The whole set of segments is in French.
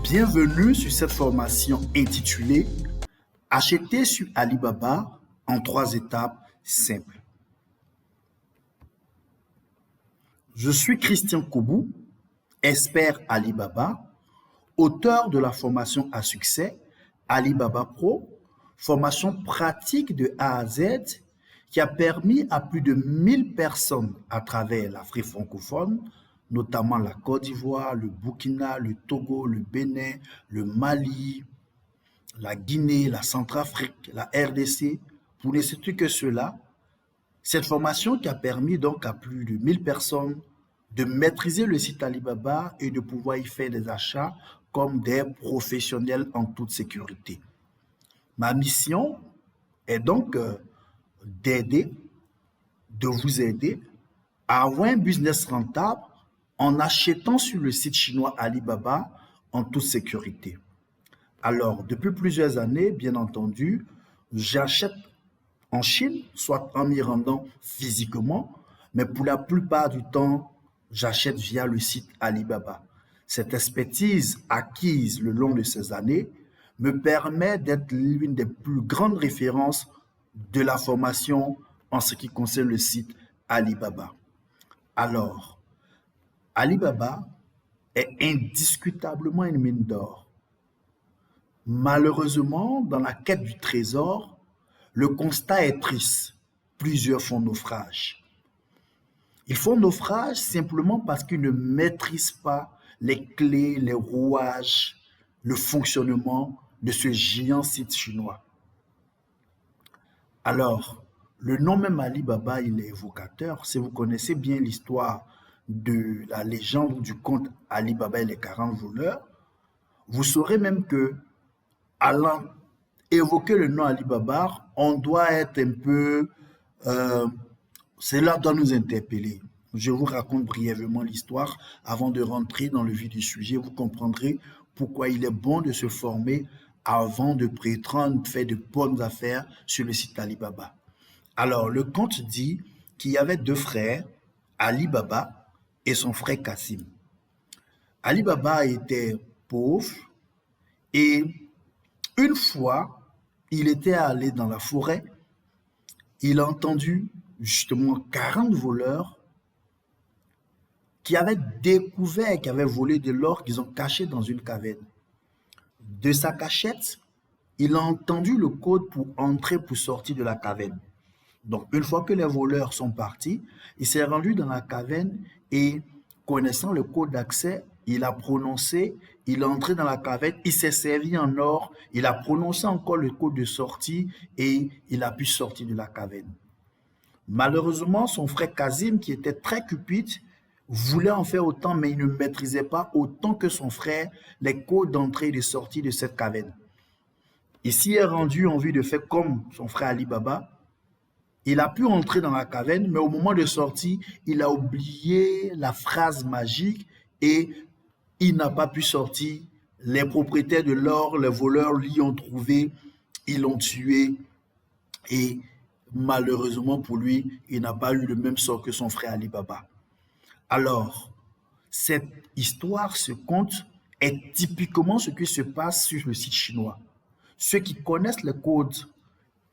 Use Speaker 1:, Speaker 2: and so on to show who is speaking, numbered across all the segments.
Speaker 1: Bienvenue sur cette formation intitulée Acheter sur Alibaba en 3 étapes simples. Je suis Christian Koubou, expert Alibaba, auteur de la formation à succès Alibaba Pro, formation pratique de A à Z qui a permis à plus de 1000 personnes à travers l'Afrique francophone, notamment la Côte d'Ivoire, le Burkina, le Togo, le Bénin, le Mali, la Guinée, la Centrafrique, la RDC, pour ne citer que cela. Cette formation qui a permis donc à plus de 1000 personnes de maîtriser le site Alibaba et de pouvoir y faire des achats comme des professionnels en toute sécurité. Ma mission est donc de vous aider à avoir un business rentable en achetant sur le site chinois Alibaba en toute sécurité. Alors, depuis plusieurs années, bien entendu, j'achète en Chine, soit en m'y rendant physiquement, mais pour la plupart du temps, j'achète via le site Alibaba. Cette expertise acquise le long de ces années me permet d'être l'une des plus grandes références de la formation en ce qui concerne le site Alibaba. Alors, Alibaba est indiscutablement une mine d'or. Malheureusement, dans la quête du trésor, le constat est triste. Plusieurs font naufrage. Ils font naufrage simplement parce qu'ils ne maîtrisent pas les clés, les rouages, le fonctionnement de ce géant site chinois. Alors, le nom même Alibaba, il est évocateur. Si vous connaissez bien l'histoire de la légende du conte Alibaba et les 40 voleurs, vous saurez même que, allant évoquer le nom Alibaba, on doit être un peu... cela doit nous interpeller. Je vous raconte brièvement l'histoire avant de rentrer dans le vif du sujet. Vous comprendrez pourquoi il est bon de se former avant de prétendre faire de bonnes affaires sur le site Alibaba. Alors, le conte dit qu'il y avait 2 frères, Alibaba et son frère Kassim. Alibaba était pauvre et une fois, il était allé dans la forêt, il a entendu justement 40 voleurs qui avaient découvert, qui avaient volé de l'or qu'ils ont caché dans une caverne. De sa cachette, il a entendu le code pour entrer, pour sortir de la caverne. Donc, une fois que les voleurs sont partis, il s'est rendu dans la caverne et, connaissant le code d'accès, il a prononcé, il est entré dans la caverne, il s'est servi en or, il a prononcé encore le code de sortie et il a pu sortir de la caverne. Malheureusement, son frère Kazim, qui était très cupide, voulait en faire autant, mais il ne maîtrisait pas autant que son frère les codes d'entrée et de sortie de cette caverne. Il s'y est rendu en vue de faire comme son frère Ali Baba. Il a pu entrer dans la caverne, mais au moment de sortie, il a oublié la phrase magique et il n'a pas pu sortir. Les propriétaires de l'or, les voleurs l'y ont trouvé, ils l'ont tué et malheureusement pour lui, il n'a pas eu le même sort que son frère Ali Baba. Alors, cette histoire, ce conte, est typiquement ce qui se passe sur le site chinois. Ceux qui connaissent les codes,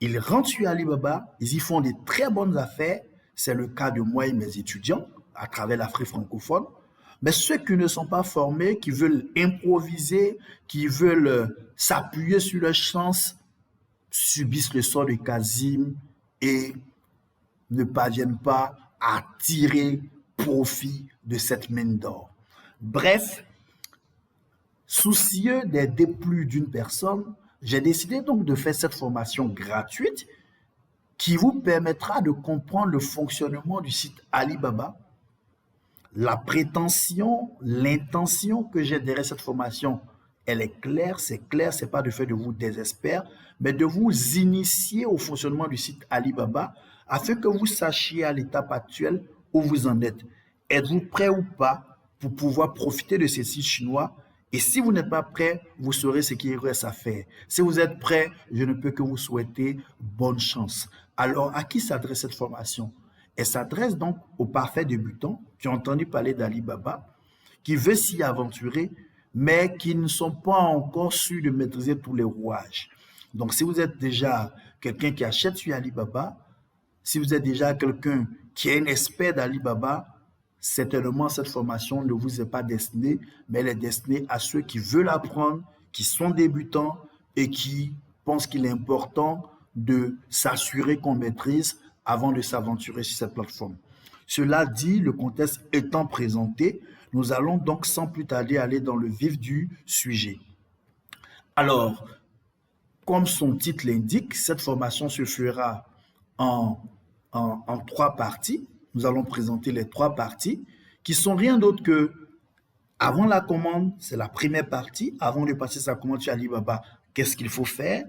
Speaker 1: ils rentrent sur Alibaba, ils y font des très bonnes affaires. C'est le cas de moi et mes étudiants à travers l'Afrique francophone. Mais ceux qui ne sont pas formés, qui veulent improviser, qui veulent s'appuyer sur leur chance, subissent le sort de Kazim et ne parviennent pas à tirer profit de cette mine d'or. Bref, soucieux des déplut d'une personne, j'ai décidé donc de faire cette formation gratuite qui vous permettra de comprendre le fonctionnement du site Alibaba, la prétention, l'intention que j'ai derrière cette formation. Elle est claire, c'est pas de faire de vous des experts, mais de vous initier au fonctionnement du site Alibaba afin que vous sachiez à l'étape actuelle où vous en êtes. Êtes-vous prêt ou pas pour pouvoir profiter de ces sites chinois? Et si vous n'êtes pas prêt, vous saurez ce qu'il reste à faire. Si vous êtes prêt, je ne peux que vous souhaiter bonne chance. Alors, à qui s'adresse cette formation? Elle s'adresse donc aux parfaits débutants qui ont entendu parler d'Alibaba, qui veut s'y aventurer, mais qui ne sont pas encore sûrs de maîtriser tous les rouages. Donc, si vous êtes déjà quelqu'un qui achète sur Alibaba, si vous êtes déjà quelqu'un qui est un expert d'Alibaba, certainement cette formation ne vous est pas destinée, mais elle est destinée à ceux qui veulent apprendre, qui sont débutants et qui pensent qu'il est important de s'assurer qu'on maîtrise avant de s'aventurer sur cette plateforme. Cela dit, le contexte étant présenté, nous allons donc sans plus tarder aller dans le vif du sujet. Alors, comme son titre l'indique, cette formation se fera en, en 3 parties. Nous allons présenter les 3 parties qui sont rien d'autre que avant la commande, c'est la première partie. Avant de passer sa commande sur Alibaba, qu'est-ce qu'il faut faire?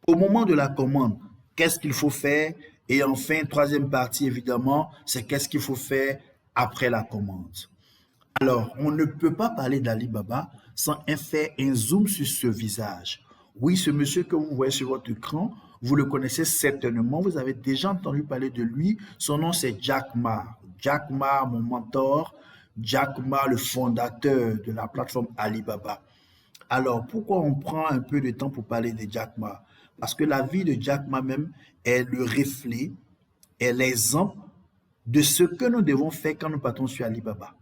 Speaker 1: Au moment de la commande, qu'est-ce qu'il faut faire? Et enfin, troisième partie, évidemment, c'est qu'est-ce qu'il faut faire après la commande. Alors, on ne peut pas parler d'Alibaba sans faire un zoom sur ce visage. Oui, ce monsieur que vous voyez sur votre écran, vous le connaissez certainement, vous avez déjà entendu parler de lui. Son nom, c'est Jack Ma. Jack Ma, mon mentor, Jack Ma, le fondateur de la plateforme Alibaba. Alors, pourquoi on prend un peu de temps pour parler de Jack Ma? Parce que la vie de Jack Ma même est le reflet, est l'exemple de ce que nous devons faire quand nous partons sur Alibaba.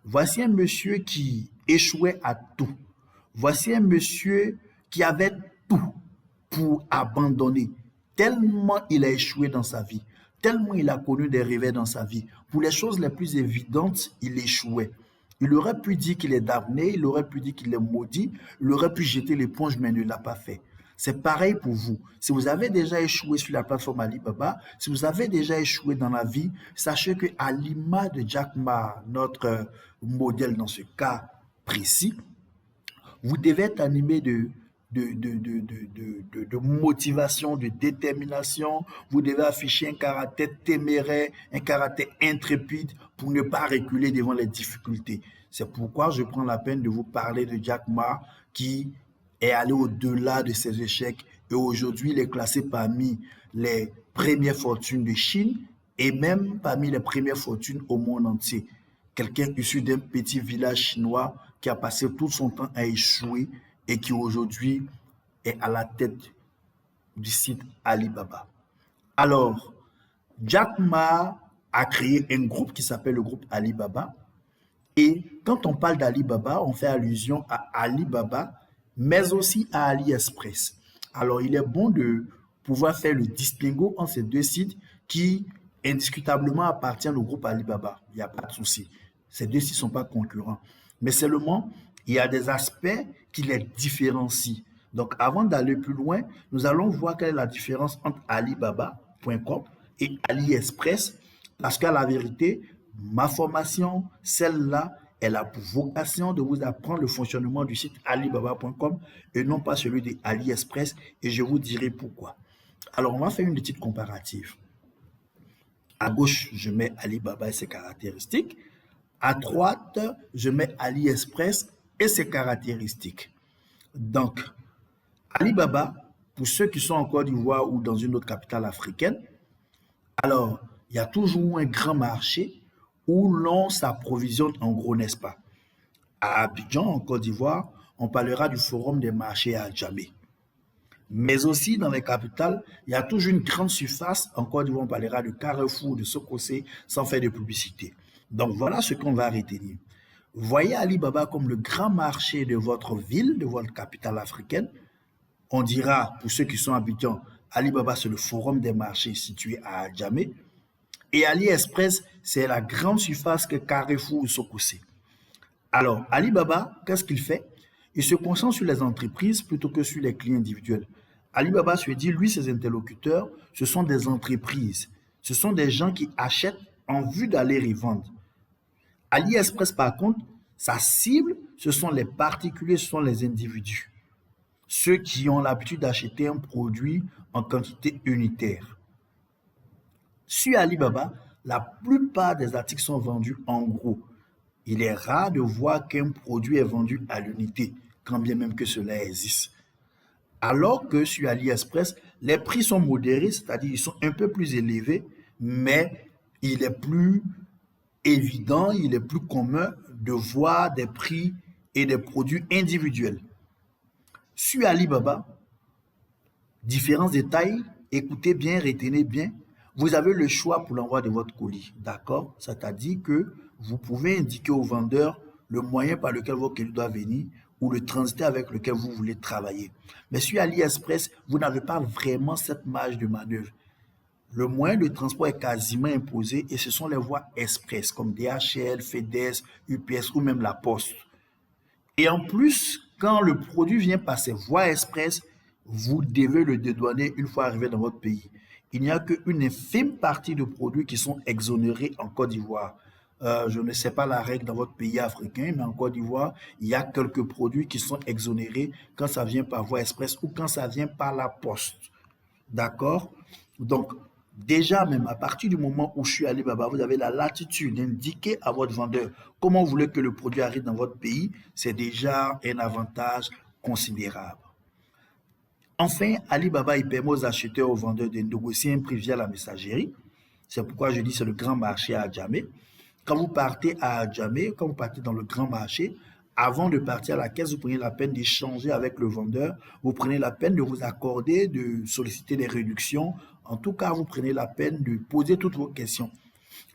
Speaker 1: Voici un monsieur qui échouait à tout. Voici un monsieur qui avait tout pour abandonner. Tellement il a échoué dans sa vie, tellement il a connu des revers dans sa vie. Pour les choses les plus évidentes, il échouait. Il aurait pu dire qu'il est damné, il aurait pu dire qu'il est maudit, il aurait pu jeter l'éponge, mais il ne l'a pas fait. C'est pareil pour vous. Si vous avez déjà échoué sur la plateforme Alibaba, si vous avez déjà échoué dans la vie, sachez qu'à l'image de Jack Ma, notre modèle dans ce cas précis, vous devez être animé de motivation, de détermination. Vous devez afficher un caractère téméraire, un caractère intrépide pour ne pas reculer devant les difficultés. C'est pourquoi je prends la peine de vous parler de Jack Ma qui est allé au-delà de ses échecs et aujourd'hui il est classé parmi les premières fortunes de Chine et même parmi les premières fortunes au monde entier. Quelqu'un issu d'un petit village chinois qui a passé tout son temps à échouer et qui aujourd'hui est à la tête du site Alibaba. Alors, Jack Ma a créé un groupe qui s'appelle le groupe Alibaba. Et quand on parle d'Alibaba, on fait allusion à Alibaba, mais aussi à AliExpress. Alors, il est bon de pouvoir faire le distinguo entre ces deux sites qui indiscutablement appartiennent au groupe Alibaba. Il n'y a pas de souci. Ces deux sites ne sont pas concurrents. Mais seulement, il y a des aspects qui les différencient. Donc, avant d'aller plus loin, nous allons voir quelle est la différence entre Alibaba.com et AliExpress. Parce qu'à la vérité, ma formation, celle-là, elle a pour vocation de vous apprendre le fonctionnement du site Alibaba.com et non pas celui de AliExpress. Et je vous dirai pourquoi. Alors, on va faire une petite comparative. À gauche, je mets Alibaba et ses caractéristiques. À droite, je mets AliExpress et ses caractéristiques. Donc, Alibaba, pour ceux qui sont en Côte d'Ivoire ou dans une autre capitale africaine, alors, il y a toujours un grand marché où l'on s'approvisionne en gros, n'est-ce pas? À Abidjan, en Côte d'Ivoire, on parlera du forum des marchés à Djamé. Mais aussi dans les capitales, il y a toujours une grande surface. En Côte d'Ivoire, on parlera de Carrefour, de Sokosé, sans faire de publicité. Donc voilà ce qu'on va retenir. Voyez Alibaba comme le grand marché de votre ville, de votre capitale africaine. On dira, pour ceux qui sont habitants, Alibaba, c'est le forum des marchés situé à Djamé. Et AliExpress, c'est la grande surface que Carrefour ou Sokosé. Alors, Alibaba, qu'est-ce qu'il fait? Il se concentre sur les entreprises plutôt que sur les clients individuels. Alibaba se dit, lui, ses interlocuteurs, ce sont des entreprises. Ce sont des gens qui achètent en vue d'aller y vendre. AliExpress, par contre, sa cible, ce sont les particuliers, ce sont les individus. Ceux qui ont l'habitude d'acheter un produit en quantité unitaire. Sur Alibaba, la plupart des articles sont vendus en gros. Il est rare de voir qu'un produit est vendu à l'unité, quand bien même que cela existe. Alors que sur AliExpress, les prix sont modérés, c'est-à-dire ils sont un peu plus élevés, mais il est plus évident, il est plus commun de voir des prix et des produits individuels. Sur Alibaba, différents détails, écoutez bien, retenez bien. Vous avez le choix pour l'envoi de votre colis, d'accord? C'est-à-dire que vous pouvez indiquer au vendeur le moyen par lequel votre colis doit venir ou le transitaire avec lequel vous voulez travailler. Mais sur AliExpress, vous n'avez pas vraiment cette marge de manœuvre. Le moyen de transport est quasiment imposé et ce sont les voies express comme DHL, FedEx, UPS ou même la Poste. Et en plus, quand le produit vient par ces voies express, vous devez le dédouaner une fois arrivé dans votre pays. Il n'y a qu'une infime partie de produits qui sont exonérés en Côte d'Ivoire. Je ne sais pas la règle dans votre pays africain, mais en Côte d'Ivoire, il y a quelques produits qui sont exonérés quand ça vient par voie express ou quand ça vient par la poste. D'accord? Donc, déjà même à partir du moment où je suis Alibaba, vous avez la latitude d'indiquer à votre vendeur comment vous voulez que le produit arrive dans votre pays. C'est déjà un avantage considérable. Enfin, Alibaba, il permet aux acheteurs, aux vendeurs de négocier un prix via la messagerie. C'est pourquoi je dis c'est le grand marché à Adjamé. Quand vous partez à Adjamé, quand vous partez dans le grand marché, avant de partir à la caisse, vous prenez la peine d'échanger avec le vendeur, vous prenez la peine de vous accorder, de solliciter des réductions. En tout cas, vous prenez la peine de poser toutes vos questions.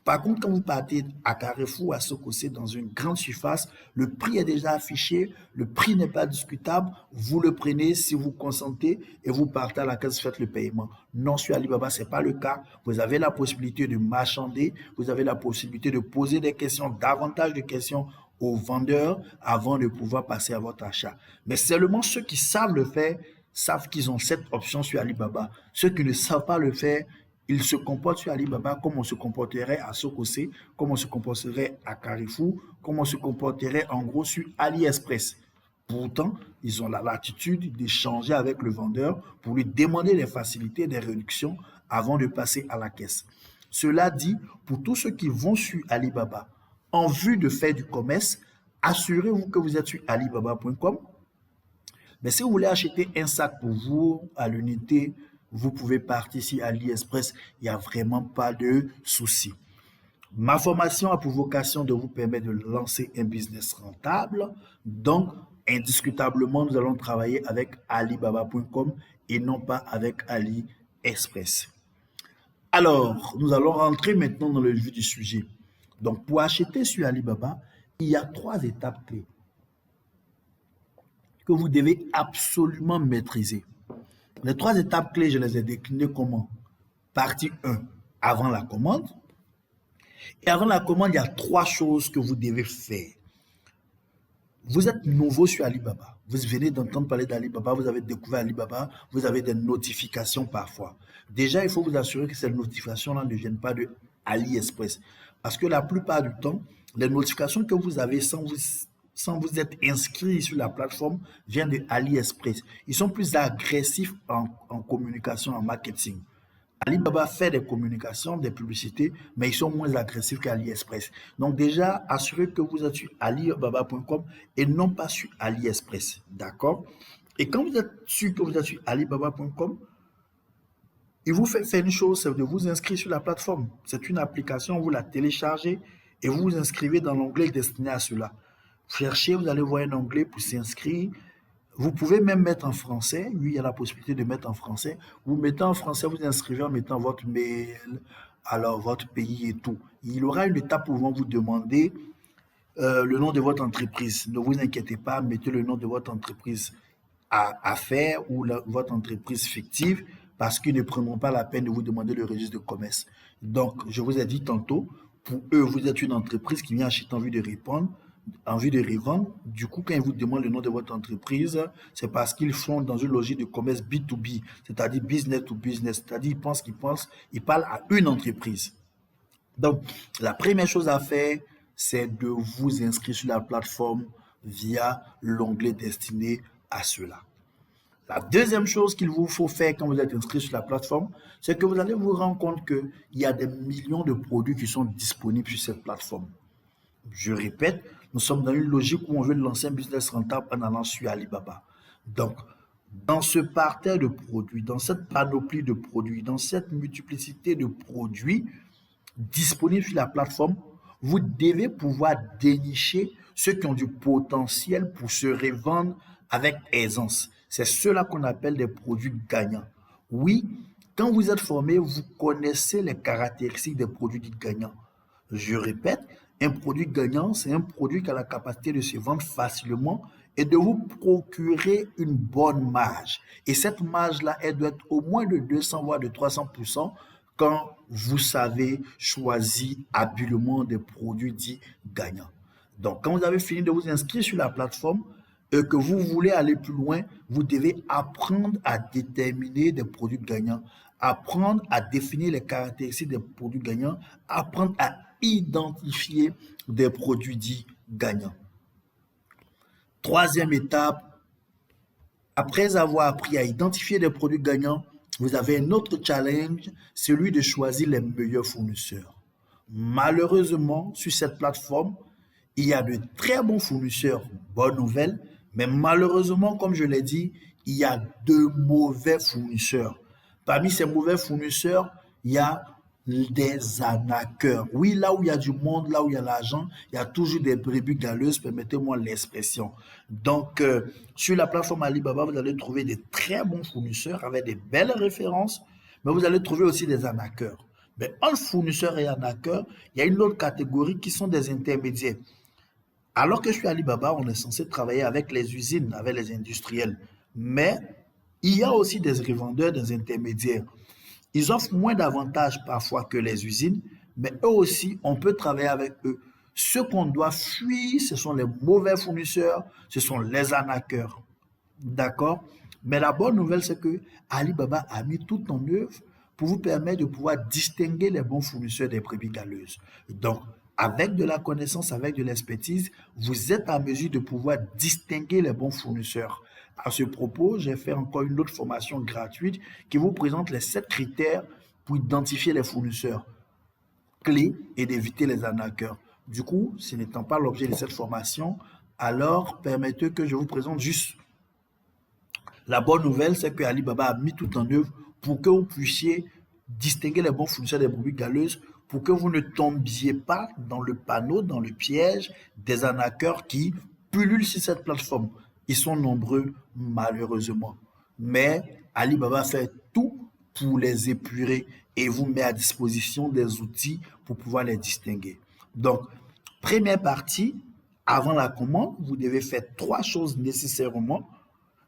Speaker 1: Par contre, quand vous partez à Carrefour ou à Sococé dans une grande surface, le prix est déjà affiché, le prix n'est pas discutable, vous le prenez si vous consentez et vous partez à la caisse, faites le paiement. Non, sur Alibaba, ce n'est pas le cas. Vous avez la possibilité de marchander, vous avez la possibilité de poser des questions, davantage de questions aux vendeurs avant de pouvoir passer à votre achat. Mais seulement ceux qui savent le faire savent qu'ils ont cette option sur Alibaba. Ceux qui ne savent pas le faire, ils se comportent sur Alibaba comme on se comporterait à Sococé, comme on se comporterait à Carrefour, comme on se comporterait en gros sur AliExpress. Pourtant, ils ont la latitude d'échanger avec le vendeur pour lui demander des facilités, des réductions avant de passer à la caisse. Cela dit, pour tous ceux qui vont sur Alibaba en vue de faire du commerce, assurez-vous que vous êtes sur alibaba.com. Mais si vous voulez acheter un sac pour vous à l'unité, vous pouvez partir sur AliExpress, il n'y a vraiment pas de souci. Ma formation a pour vocation de vous permettre de lancer un business rentable. Donc, indiscutablement, nous allons travailler avec alibaba.com et non pas avec AliExpress. Alors, nous allons rentrer maintenant dans le vif du sujet. Donc, pour acheter sur Alibaba, il y a 3 étapes clés que vous devez absolument maîtriser. Les 3 étapes clés, je les ai déclinées comment? Partie 1, avant la commande. Et avant la commande, il y a 3 choses que vous devez faire. Vous êtes nouveau sur Alibaba. Vous venez d'entendre parler d'Alibaba, vous avez découvert Alibaba, vous avez des notifications parfois. Déjà, il faut vous assurer que ces notifications-là ne viennent pas de AliExpress. Parce que la plupart du temps, les notifications que vous avez sans vous être inscrit sur la plateforme viennent de AliExpress. Ils sont plus agressifs en communication, en marketing. Alibaba fait des communications, des publicités, mais ils sont moins agressifs qu'AliExpress. Donc déjà, assurez que vous êtes sur alibaba.com et non pas sur AliExpress. D'accord? Et quand vous êtes sûr que vous êtes sur alibaba.com, il vous fait faire une chose, c'est de vous inscrire sur la plateforme. C'est une application, vous la téléchargez et vous vous inscrivez dans l'onglet destiné à cela. Cherchez, vous allez voir un onglet pour s'inscrire. Vous pouvez même mettre en français. Oui, il y a la possibilité de mettre en français. Vous mettez en français, vous inscrivez en mettant votre mail, alors votre pays et tout. Il y aura une étape où vous demander le nom de votre entreprise. Ne vous inquiétez pas, mettez le nom de votre entreprise à faire ou votre entreprise fictive parce qu'ils ne prendront pas la peine de vous demander le registre de commerce. Donc, je vous ai dit tantôt, pour eux, vous êtes une entreprise qui vient acheter en vue de répondre. En vue de revendre. Du coup, quand ils vous demandent le nom de votre entreprise, c'est parce qu'ils font dans une logique de commerce B2B, c'est-à-dire business to business, c'est-à-dire ils parlent à une entreprise. Donc, la première chose à faire, c'est de vous inscrire sur la plateforme via l'onglet destiné à cela. La deuxième chose qu'il vous faut faire quand vous êtes inscrit sur la plateforme, c'est que vous allez vous rendre compte qu'il y a des millions de produits qui sont disponibles sur cette plateforme. Je répète, nous sommes dans une logique où on veut lancer un business rentable en allant sur Alibaba. Donc, dans ce parterre de produits, dans cette panoplie de produits, dans cette multiplicité de produits disponibles sur la plateforme, vous devez pouvoir dénicher ceux qui ont du potentiel pour se revendre avec aisance. C'est ceux-là qu'on appelle des produits gagnants. Oui, quand vous êtes formé, vous connaissez les caractéristiques des produits dits gagnants. Je répète, un produit gagnant, c'est un produit qui a la capacité de se vendre facilement et de vous procurer une bonne marge. Et cette marge-là, elle doit être au moins de 200 voire de 300% quand vous savez choisir habilement des produits dits gagnants. Donc, quand vous avez fini de vous inscrire sur la plateforme et que vous voulez aller plus loin, vous devez apprendre à déterminer des produits gagnants, apprendre à définir les caractéristiques des produits gagnants, apprendre à identifier des produits dits gagnants. Troisième étape, après avoir appris à identifier des produits gagnants, vous avez un autre challenge, celui de choisir les meilleurs fournisseurs. Malheureusement, sur cette plateforme, il y a de très bons fournisseurs, bonne nouvelle, mais malheureusement, comme je l'ai dit, il y a de mauvais fournisseurs. Parmi ces mauvais fournisseurs, il y a des arnaqueurs. Oui, là où il y a du monde, là où il y a l'argent, il y a toujours des brebis galeuses, permettez-moi l'expression. Donc, sur la plateforme Alibaba, vous allez trouver des très bons fournisseurs avec des belles références, mais vous allez trouver aussi des arnaqueurs. Mais entre fournisseurs et arnaqueurs, il y a une autre catégorie qui sont des intermédiaires. Alors que je suis Alibaba, on est censé travailler avec les usines, avec les industriels. Mais il y a aussi des revendeurs, des intermédiaires. Ils offrent moins d'avantages parfois que les usines, mais eux aussi, on peut travailler avec eux. Ce qu'on doit fuir, ce sont les mauvais fournisseurs, ce sont les arnaqueurs. D'accord? Mais la bonne nouvelle, c'est que Alibaba a mis tout en œuvre pour vous permettre de pouvoir distinguer les bons fournisseurs des brebis galeuses. Donc, avec de la connaissance, avec de l'expertise, vous êtes en mesure de pouvoir distinguer les bons fournisseurs. À ce propos, j'ai fait encore une autre formation gratuite qui vous présente les 7 critères pour identifier les fournisseurs clés et d'éviter les arnaqueurs. Du coup, ce n'étant pas l'objet de cette formation, alors permettez que je vous présente juste. La bonne nouvelle, c'est que Alibaba a mis tout en œuvre pour que vous puissiez distinguer les bons fournisseurs des brebis galeuses, pour que vous ne tombiez pas dans le panneau, dans le piège des arnaqueurs qui pullulent sur cette plateforme. Ils sont nombreux, malheureusement. Mais Alibaba fait tout pour les épurer et vous met à disposition des outils pour pouvoir les distinguer. Donc, première partie, avant la commande, vous devez faire 3 choses nécessairement.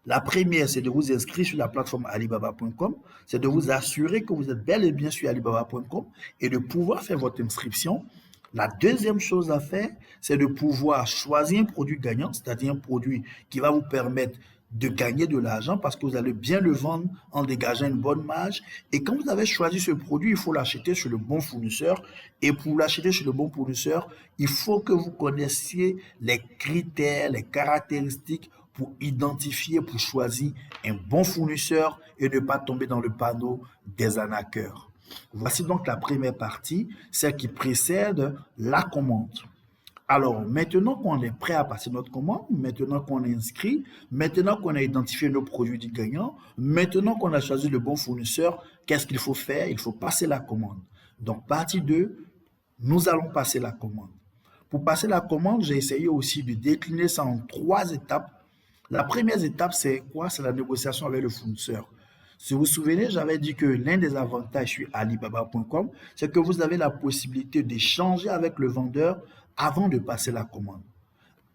Speaker 1: La première, c'est de vous inscrire sur la plateforme alibaba.com, c'est de vous assurer que vous êtes bel et bien sur alibaba.com et de pouvoir faire votre inscription. La deuxième chose à faire, c'est de pouvoir choisir un produit gagnant, c'est-à-dire un produit qui va vous permettre de gagner de l'argent parce que vous allez bien le vendre en dégageant une bonne marge. Et quand vous avez choisi ce produit, il faut l'acheter chez le bon fournisseur. Et pour l'acheter chez le bon fournisseur, il faut que vous connaissiez les critères, les caractéristiques pour identifier, pour choisir un bon fournisseur et ne pas tomber dans le panneau des arnaqueurs. Voici donc la première partie, celle qui précède la commande. Alors, maintenant qu'on est prêt à passer notre commande, maintenant qu'on est inscrit, maintenant qu'on a identifié nos produits dits gagnants, maintenant qu'on a choisi le bon fournisseur, qu'est-ce qu'il faut faire? Il faut passer la commande. Donc, partie 2, nous allons passer la commande. Pour passer la commande, j'ai essayé aussi de décliner ça en 3 étapes. La première étape, c'est quoi? C'est la négociation avec le fournisseur. Si vous vous souvenez, j'avais dit que l'un des avantages sur alibaba.com, c'est que vous avez la possibilité d'échanger avec le vendeur avant de passer la commande.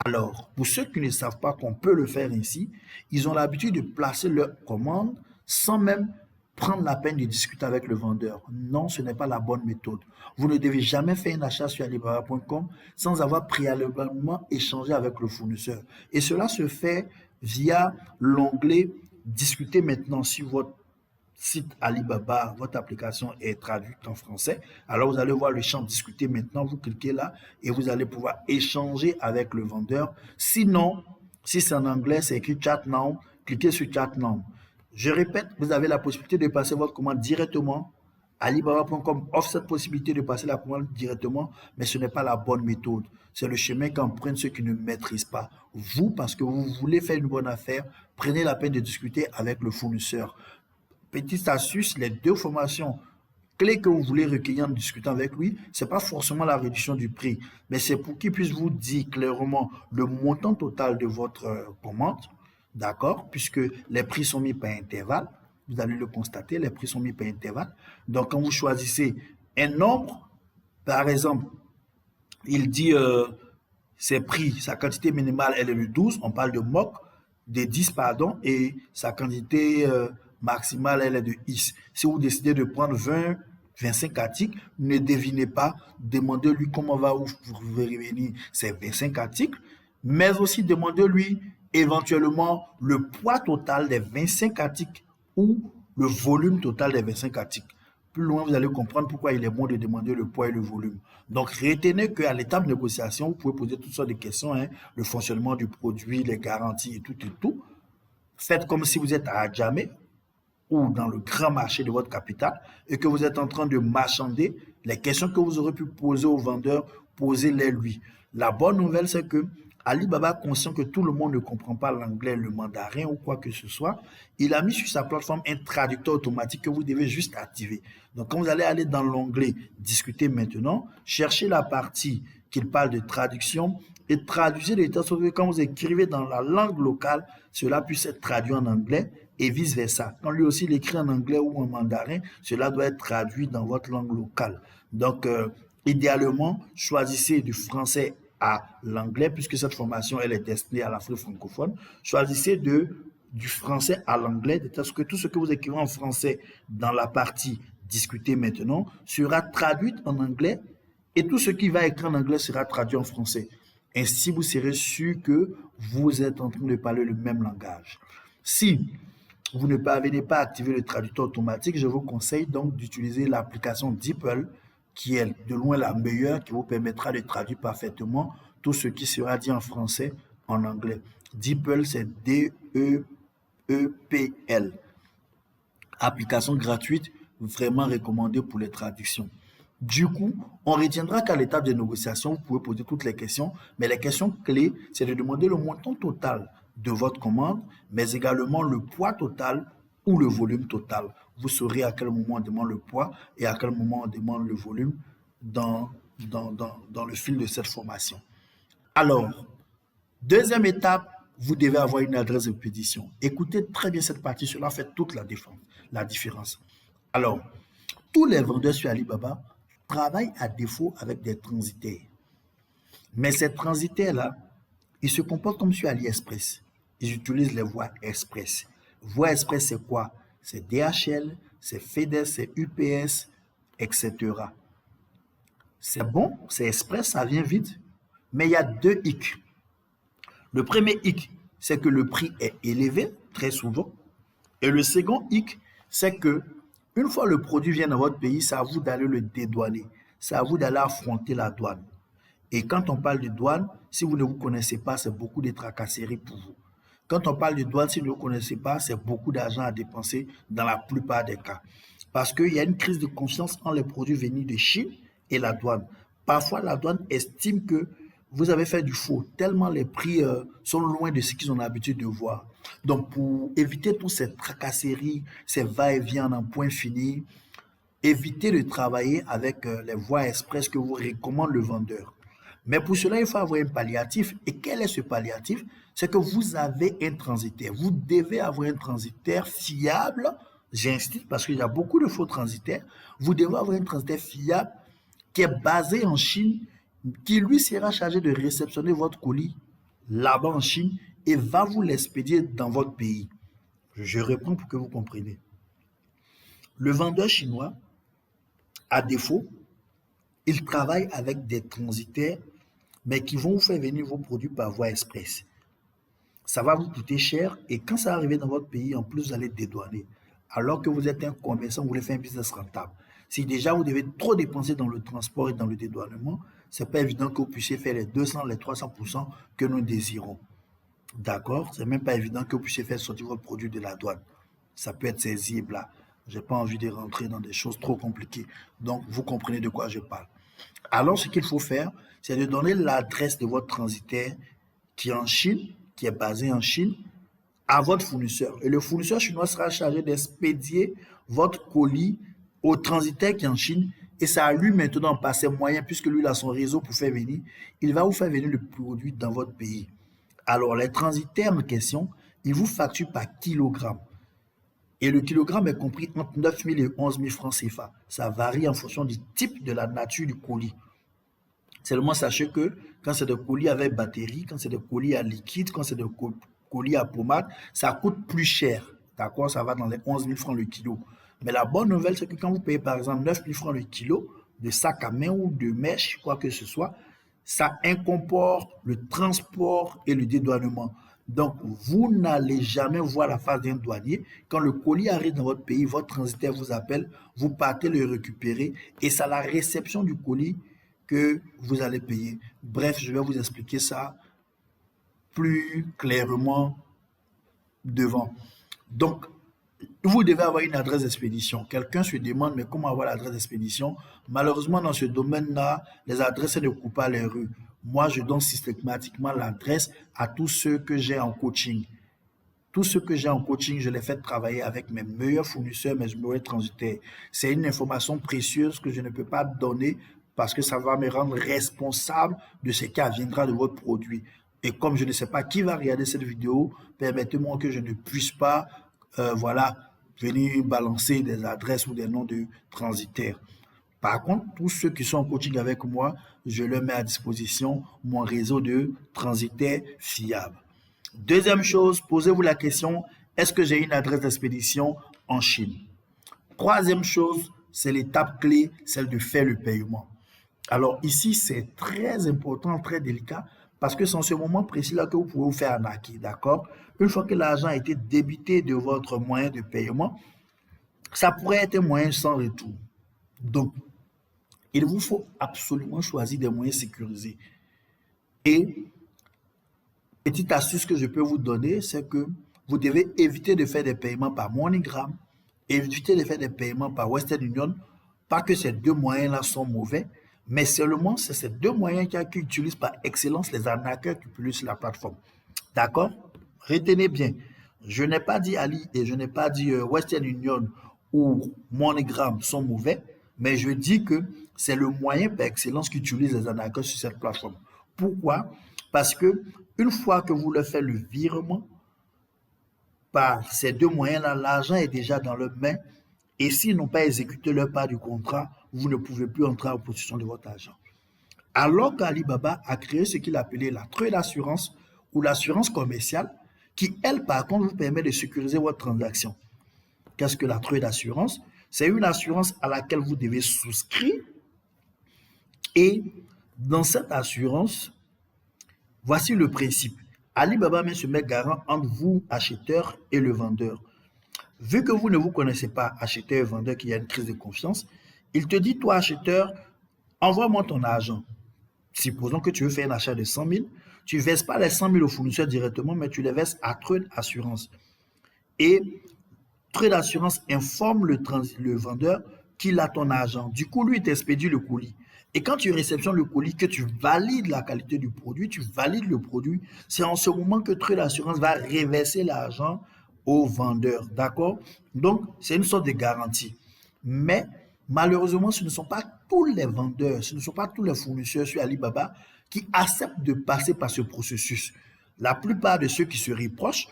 Speaker 1: Alors, pour ceux qui ne savent pas qu'on peut le faire ainsi, ils ont l'habitude de placer leur commande sans même prendre la peine de discuter avec le vendeur. Non, ce n'est pas la bonne méthode. Vous ne devez jamais faire un achat sur alibaba.com sans avoir préalablement échangé avec le fournisseur. Et cela se fait via l'onglet « Discuter maintenant » sur votre site Alibaba, votre application est traduite en français. Alors, vous allez voir le champ discuter maintenant, vous cliquez là et vous allez pouvoir échanger avec le vendeur. Sinon, si c'est en anglais, c'est écrit chat now, cliquez sur chat now. Je répète, vous avez la possibilité de passer votre commande directement. Alibaba.com offre cette possibilité de passer la commande directement, mais ce n'est pas la bonne méthode. C'est le chemin qu'empruntent ceux qui ne maîtrisent pas. Vous, parce que vous voulez faire une bonne affaire, prenez la peine de discuter avec le fournisseur. Petite astuce, les 2 formations clé que vous voulez recueillir en discutant avec lui, c'est pas forcément la réduction du prix, mais c'est pour qu'il puisse vous dire clairement le montant total de votre commande, d'accord? Puisque les prix sont mis par intervalle, vous allez le constater, les prix sont mis par intervalle. Donc, quand vous choisissez un nombre, par exemple, il dit ses prix, sa quantité minimale, elle est de 12, on parle de mock, de 10, pardon, et sa quantité maximale, elle est de X. Si vous décidez de prendre 20, 25 articles, ne devinez pas, demandez-lui comment va vous revenir ces 25 articles, mais aussi demandez-lui éventuellement le poids total des 25 articles ou le volume total des 25 articles. Plus loin, vous allez comprendre pourquoi il est bon de demander le poids et le volume. Donc, retenez qu'à l'étape de négociation, vous pouvez poser toutes sortes de questions, hein, le fonctionnement du produit, les garanties et tout et tout. Faites comme si vous êtes à Adjamé ou dans le grand marché de votre capitale et que vous êtes en train de marchander. Les questions que vous aurez pu poser au vendeur, posez-les lui. La bonne nouvelle, c'est que Alibaba, conscient que tout le monde ne comprend pas l'anglais, le mandarin ou quoi que ce soit, il a mis sur sa plateforme un traducteur automatique que vous devez juste activer. Donc, quand vous allez aller dans l'onglet Discuter maintenant, cherchez la partie qu'il parle de traduction et traduisez les textes que quand vous écrivez dans la langue locale, cela puisse être traduit en anglais et vice-versa. Quand lui aussi il écrit en anglais ou en mandarin, cela doit être traduit dans votre langue locale. Donc, idéalement, choisissez du français à l'anglais, puisque cette formation, elle est destinée à l'Afrique francophone. Choisissez du français à l'anglais, de telle sorte que tout ce que vous écrivez en français dans la partie discuter maintenant sera traduit en anglais et tout ce qui va écrit en anglais sera traduit en français. Ainsi, vous serez sûr que vous êtes en train de parler le même langage. Si vous ne parvenez pas à activer le traducteur automatique, je vous conseille donc d'utiliser l'application DeepL qui est de loin la meilleure, qui vous permettra de traduire parfaitement tout ce qui sera dit en français en anglais. DeepL, c'est D-E-E-P-L. Application gratuite, vraiment recommandée pour les traductions. Du coup, on retiendra qu'à l'étape de négociation, vous pouvez poser toutes les questions, mais les questions clés, c'est de demander le montant total de votre commande, mais également le poids total ou le volume total. Vous saurez à quel moment on demande le poids et à quel moment on demande le volume dans le fil de cette formation. Alors, deuxième étape, vous devez avoir une adresse d'expédition. Écoutez très bien cette partie, cela fait toute la différence. Alors, tous les vendeurs sur Alibaba travaillent à défaut avec des transitaires. Mais ces transitaires-là, ils se comportent comme sur AliExpress. Ils utilisent les voies express. Voie express, c'est quoi? C'est DHL, c'est FedEx, c'est UPS, etc. C'est bon, c'est express, ça vient vite, mais il y a deux hic. Le premier hic, c'est que le prix est élevé, très souvent. Et le second hic, c'est que une fois le produit vient dans votre pays, c'est à vous d'aller le dédouaner. C'est à vous d'aller affronter la douane. Et quand on parle de douane, si vous ne vous connaissez pas, c'est beaucoup de tracasseries pour vous. Quand on parle de douane, si vous ne vous connaissez pas, c'est beaucoup d'argent à dépenser dans la plupart des cas. Parce qu'il y a une crise de confiance entre les produits venus de Chine et la douane. Parfois, la douane estime que vous avez fait du faux, tellement les prix sont loin de ce qu'ils ont l'habitude de voir. Donc, pour éviter toutes ces tracasseries, ces va-et-vient en point fini, évitez de travailler avec les voies express que vous recommande le vendeur. Mais pour cela, il faut avoir un palliatif. Et quel est ce palliatif? C'est que vous avez un transitaire. Vous devez avoir un transitaire fiable. J'insiste parce qu'il y a beaucoup de faux transitaires. Vous devez avoir un transitaire fiable qui est basé en Chine, qui lui sera chargé de réceptionner votre colis là-bas en Chine et va vous l'expédier dans votre pays. Je réponds pour que vous compreniez. Le vendeur chinois, à défaut, il travaille avec des transitaires, mais qui vont vous faire venir vos produits par voie express. Ça va vous coûter cher et quand ça va arriver dans votre pays, en plus, vous allez dédouaner. Alors que vous êtes un commerçant, vous voulez faire un business rentable. Si déjà vous devez trop dépenser dans le transport et dans le dédouanement, ce n'est pas évident que vous puissiez faire les 200, les 300% que nous désirons. D'accord? Ce n'est même pas évident que vous puissiez faire sortir votre produit de la douane. Ça peut être saisible là. Je n'ai pas envie de rentrer dans des choses trop compliquées. Donc, vous comprenez de quoi je parle. Alors, ce qu'il faut faire, c'est de donner l'adresse de votre transitaire qui est en Chine, qui est basé en Chine, à votre fournisseur. Et le fournisseur chinois sera chargé d'expédier votre colis au transitaire qui est en Chine, et c'est à lui maintenant, par ses moyens, puisque lui il a son réseau pour faire venir, il va vous faire venir le produit dans votre pays. Alors, les transitaires en question, ils vous facturent par kilogramme. Et le kilogramme est compris entre 9 000 et 11 000 francs CFA. Ça varie en fonction du type de la nature du colis. Seulement, sachez que quand c'est des colis avec batterie, quand c'est des colis à liquide, quand c'est des colis à pommade, ça coûte plus cher. D'accord? Ça va dans les 11 000 francs le kilo. Mais la bonne nouvelle, c'est que quand vous payez par exemple 9 000 francs le kilo de sac à main ou de mèche, quoi que ce soit, ça incorpore le transport et le dédouanement. Donc, vous n'allez jamais voir la face d'un douanier. Quand le colis arrive dans votre pays, votre transitaire vous appelle, vous partez le récupérer et c'est à la réception du colis que vous allez payer. Bref, je vais vous expliquer ça plus clairement devant. Donc, vous devez avoir une adresse d'expédition. Quelqu'un se demande, mais comment avoir l'adresse d'expédition? Malheureusement, dans ce domaine-là, les adresses ne coupent pas les rues. Moi, je donne systématiquement l'adresse à tous ceux que j'ai en coaching. Tous ceux que j'ai en coaching, je les fais travailler avec mes meilleurs fournisseurs, mes meilleurs transitaires. C'est une information précieuse que je ne peux pas donner parce que ça va me rendre responsable de ce qui adviendra de votre produit. Et comme je ne sais pas qui va regarder cette vidéo, permettez-moi que je ne puisse pas, voilà, venir balancer des adresses ou des noms de transitaires. Par contre, tous ceux qui sont en coaching avec moi, je leur mets à disposition mon réseau de transitaires fiables. Deuxième chose, posez-vous la question, est-ce que j'ai une adresse d'expédition en Chine? Troisième chose, c'est l'étape clé, celle de faire le paiement. Alors ici, c'est très important, très délicat, parce que c'est en ce moment précis-là que vous pouvez vous faire arnaquer, d'accord? Une fois que l'argent a été débité de votre moyen de paiement, ça pourrait être un moyen sans retour. Donc, il vous faut absolument choisir des moyens sécurisés. Et petite astuce que je peux vous donner, c'est que vous devez éviter de faire des paiements par MoneyGram, éviter de faire des paiements par Western Union, pas que ces deux moyens-là sont mauvais, mais seulement c'est ces deux moyens qui utilisent par excellence les arnaqueurs qui utilisent la plateforme. D'accord? Retenez bien, je n'ai pas dit Ali et je n'ai pas dit Western Union ou MoneyGram sont mauvais, mais je dis que c'est le moyen par excellence qu'utilisent les arnaqueurs sur cette plateforme. Pourquoi? Parce que une fois que vous leur faites le virement par ces deux moyens-là, l'argent est déjà dans leurs mains et s'ils n'ont pas exécuté leur part du contrat, vous ne pouvez plus entrer en possession de votre argent. Alors qu'Alibaba a créé ce qu'il appelait la trade assurance ou l'assurance commerciale, qui, elle, par contre, vous permet de sécuriser votre transaction. Qu'est-ce que la trade assurance? C'est une assurance à laquelle vous devez souscrire et dans cette assurance, voici le principe. Alibaba se met garant entre vous, acheteur, et le vendeur. Vu que vous ne vous connaissez pas, acheteur et vendeur, qu'il y a une crise de confiance, il te dit, toi, acheteur, envoie-moi ton argent. Supposons que tu veux faire un achat de 100 000, tu ne verses pas les 100 000 au fournisseur directement, mais tu les verses à Trade Assurance. Et Trade Assurance informe le vendeur qu'il a ton argent. Du coup, lui, il t'expédie le colis. Et quand tu réceptionnes le colis, que tu valides la qualité du produit, tu valides le produit, c'est en ce moment que Trade Assurance va reverser l'argent au vendeur. D'accord? Donc, c'est une sorte de garantie. Mais malheureusement, ce ne sont pas tous les vendeurs, ce ne sont pas tous les fournisseurs sur Alibaba qui acceptent de passer par ce processus. La plupart de ceux qui se reprochent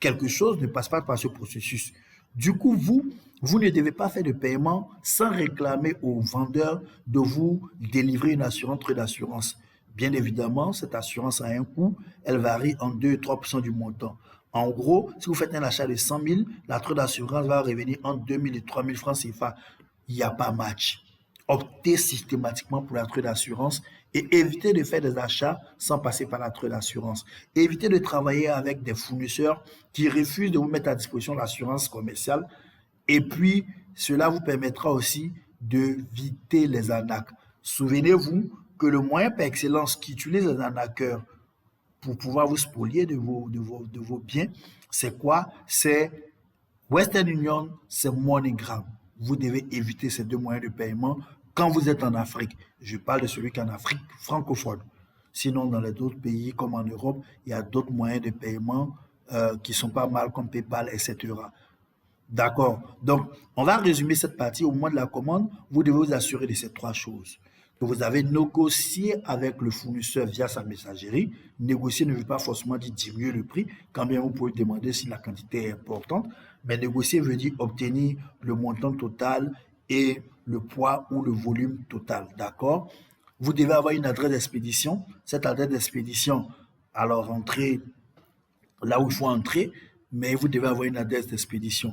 Speaker 1: quelque chose ne passent pas par ce processus. Du coup, vous ne devez pas faire de paiement sans réclamer au vendeur de vous délivrer une assurance Trade Assurance. Bien évidemment, cette assurance a un coût, elle varie en 2 et 3% du montant. En gros, si vous faites un achat de 100 000, la Trade Assurance va revenir entre 2 000 et 3 000 francs CFA. Il n'y a pas match. Optez systématiquement pour la Trade Assurance et évitez de faire des achats sans passer par la Trade Assurance. Évitez de travailler avec des fournisseurs qui refusent de vous mettre à disposition l'assurance commerciale. Et puis, cela vous permettra aussi d'éviter les arnaques. Souvenez-vous que le moyen par excellence qu'utilisent les arnaqueurs pour pouvoir vous spolier de vos biens, c'est quoi? C'est Western Union, c'est MoneyGram. Vous devez éviter ces deux moyens de paiement quand vous êtes en Afrique. Je parle de celui qui est en Afrique francophone. Sinon, dans les autres pays comme en Europe, il y a d'autres moyens de paiement qui sont pas mal comme PayPal, etc. D'accord. Donc, on va résumer cette partie. Au moment de la commande, vous devez vous assurer de ces trois choses. Que vous avez négocié avec le fournisseur via sa messagerie. Négocier ne veut pas forcément dire diminuer le prix, quand bien vous pouvez demander si la quantité est importante. Mais négocier veut dire obtenir le montant total et le poids ou le volume total. D'accord? Vous devez avoir une adresse d'expédition. Cette adresse d'expédition, alors entrez là où il faut entrer, mais vous devez avoir une adresse d'expédition.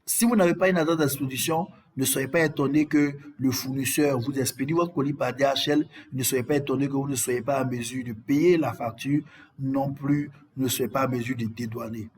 Speaker 1: Si vous n'avez pas une adresse d'expédition, ne soyez pas étonné que le fournisseur vous expédie votre colis par DHL. Ne soyez pas étonné que vous ne soyez pas en mesure de payer la facture. Non plus, ne soyez pas en mesure de dédouaner.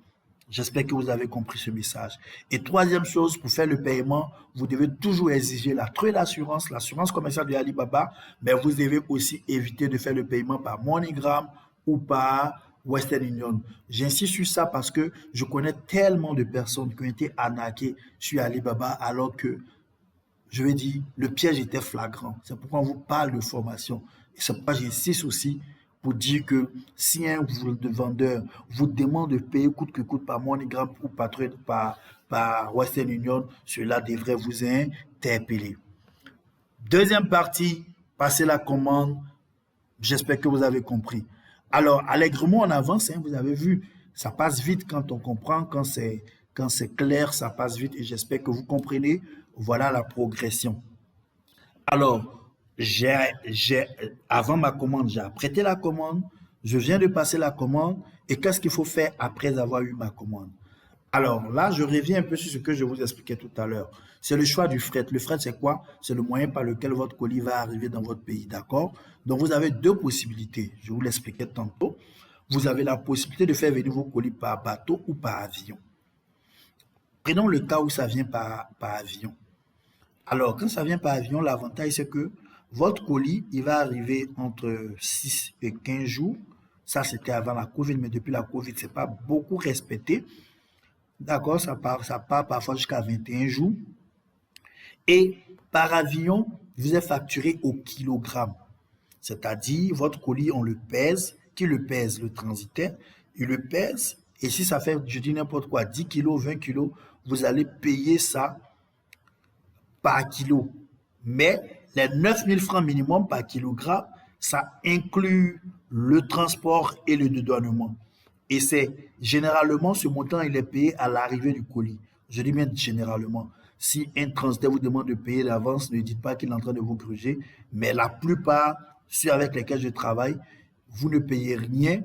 Speaker 1: J'espère que vous avez compris ce message. Et troisième chose, pour faire le paiement, vous devez toujours exiger la trade d'assurance, l'assurance commerciale de Alibaba, mais vous devez aussi éviter de faire le paiement par MoneyGram ou par Western Union. J'insiste sur ça parce que je connais tellement de personnes qui ont été arnaquées sur Alibaba alors que, je vais dire, le piège était flagrant. C'est pourquoi on vous parle de formation. Et c'est pourquoi j'insiste aussi pour dire que si un vendeur vous demande de payer coûte que coûte par MoneyGram ou par Western Union, cela devrait vous interpeller. Deuxième partie, passer la commande. J'espère que vous avez compris. Alors, allègrement, on avance, hein, vous avez vu, ça passe vite quand on comprend, quand c'est clair, ça passe vite et j'espère que vous comprenez. Voilà la progression. Alors, avant ma commande, j'ai apprêté la commande, je viens de passer la commande et qu'est-ce qu'il faut faire après avoir eu ma commande? Alors là, je reviens un peu sur ce que je vous expliquais tout à l'heure. C'est le choix du fret. Le fret, c'est quoi? C'est le moyen par lequel votre colis va arriver dans votre pays, d'accord? Donc, vous avez deux possibilités. Je vous l'expliquais tantôt. Vous avez la possibilité de faire venir vos colis par bateau ou par avion. Prenons le cas où ça vient par avion. Alors, quand ça vient par avion, l'avantage, c'est que votre colis, il va arriver entre 6 et 15 jours. Ça, c'était avant la COVID, mais depuis la COVID, c'est pas beaucoup respecté. D'accord, ça part parfois jusqu'à 21 jours. Et par avion, vous êtes facturé au kilogramme. C'est-à-dire, votre colis, on le pèse. Qui le pèse? Le transitaire. Il le pèse. Et si ça fait, je dis n'importe quoi, 10 kilos, 20 kilos, vous allez payer ça par kilo. Mais les 9 000 francs minimum par kilogramme, ça inclut le transport et le dédouanement. Et c'est généralement ce montant, il est payé à l'arrivée du colis. Je dis bien généralement. Si un transitaire vous demande de payer d'avance, ne dites pas qu'il est en train de vous gruger. Mais la plupart, ceux avec lesquels je travaille, vous ne payez rien.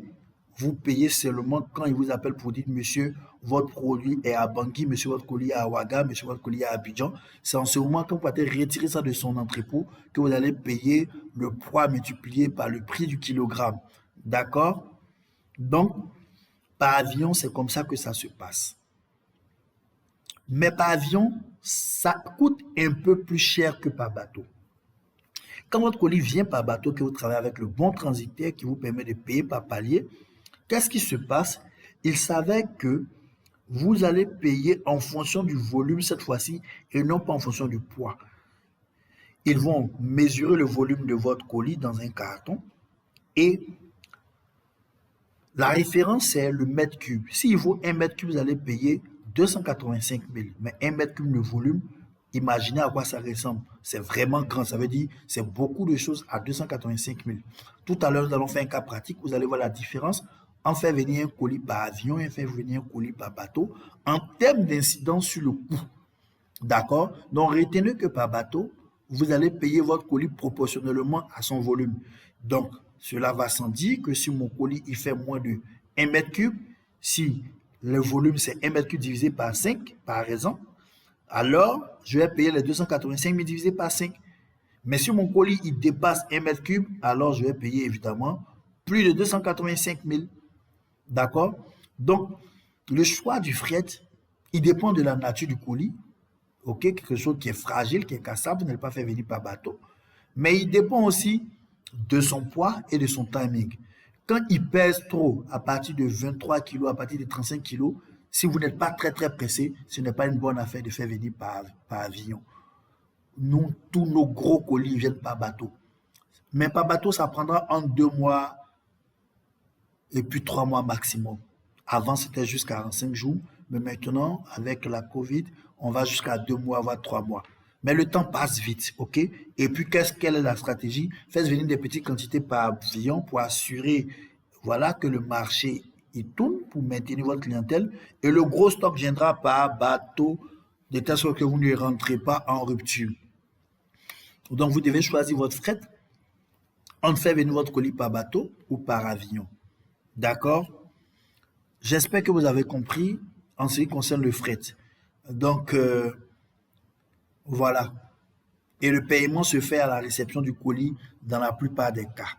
Speaker 1: Vous payez seulement quand il vous appelle pour dire, monsieur, votre produit est à Bangui, monsieur, votre colis est à Ouaga, monsieur, votre colis est à Abidjan. C'est en ce moment, quand vous partez retirer ça de son entrepôt, que vous allez payer le poids multiplié par le prix du kilogramme. D'accord? Donc, par avion, c'est comme ça que ça se passe. Mais par avion, ça coûte un peu plus cher que par bateau. Quand votre colis vient par bateau, que vous travaillez avec le bon transitaire qui vous permet de payer par palier, qu'est-ce qui se passe? Il savait que vous allez payer en fonction du volume cette fois-ci et non pas en fonction du poids. Ils vont mesurer le volume de votre colis dans un carton et la référence, c'est le mètre cube. S'il vaut 1 mètre cube, vous allez payer 285 000. Mais 1 mètre cube de volume, imaginez à quoi ça ressemble. C'est vraiment grand. Ça veut dire c'est beaucoup de choses à 285 000. Tout à l'heure, nous allons faire un cas pratique. Vous allez voir la différence entre faire venir un colis par avion et faire venir un colis par bateau en termes d'incidence sur le coût. D'accord? Donc, retenez que par bateau, vous allez payer votre colis proportionnellement à son volume. Donc, cela va sans dire que si mon colis il fait moins de 1 mètre cube, si le volume c'est 1 mètre cube divisé par 5, par exemple, alors je vais payer les 285 000 divisé par 5. Mais si mon colis il dépasse 1 mètre cube, alors je vais payer évidemment plus de 285 000. D'accord? Donc, le choix du fret, il dépend de la nature du colis. Ok, quelque chose qui est fragile, qui est cassable, vous n'allez pas faire venir par bateau. Mais il dépend aussi de son poids et de son timing. Quand il pèse trop, à partir de 23 kg, à partir de 35 kg, si vous n'êtes pas très très pressé, ce n'est pas une bonne affaire de faire venir par avion. Nous, tous nos gros colis viennent par bateau. Mais par bateau, ça prendra entre 2 mois et puis 3 mois maximum. Avant, c'était juste 45 jours, mais maintenant, avec la COVID, on va jusqu'à 2 mois, voire 3 mois. Mais le temps passe vite, ok? Et puis, quelle est la stratégie? Faites venir des petites quantités par avion pour assurer, voilà, que le marché il tourne pour maintenir votre clientèle. Et le gros stock viendra par bateau, de telle sorte que vous ne rentrez pas en rupture. Donc, vous devez choisir votre fret. On fait venir votre colis par bateau ou par avion. D'accord? J'espère que vous avez compris en ce qui concerne le fret. Donc, voilà. Et le paiement se fait à la réception du colis dans la plupart des cas.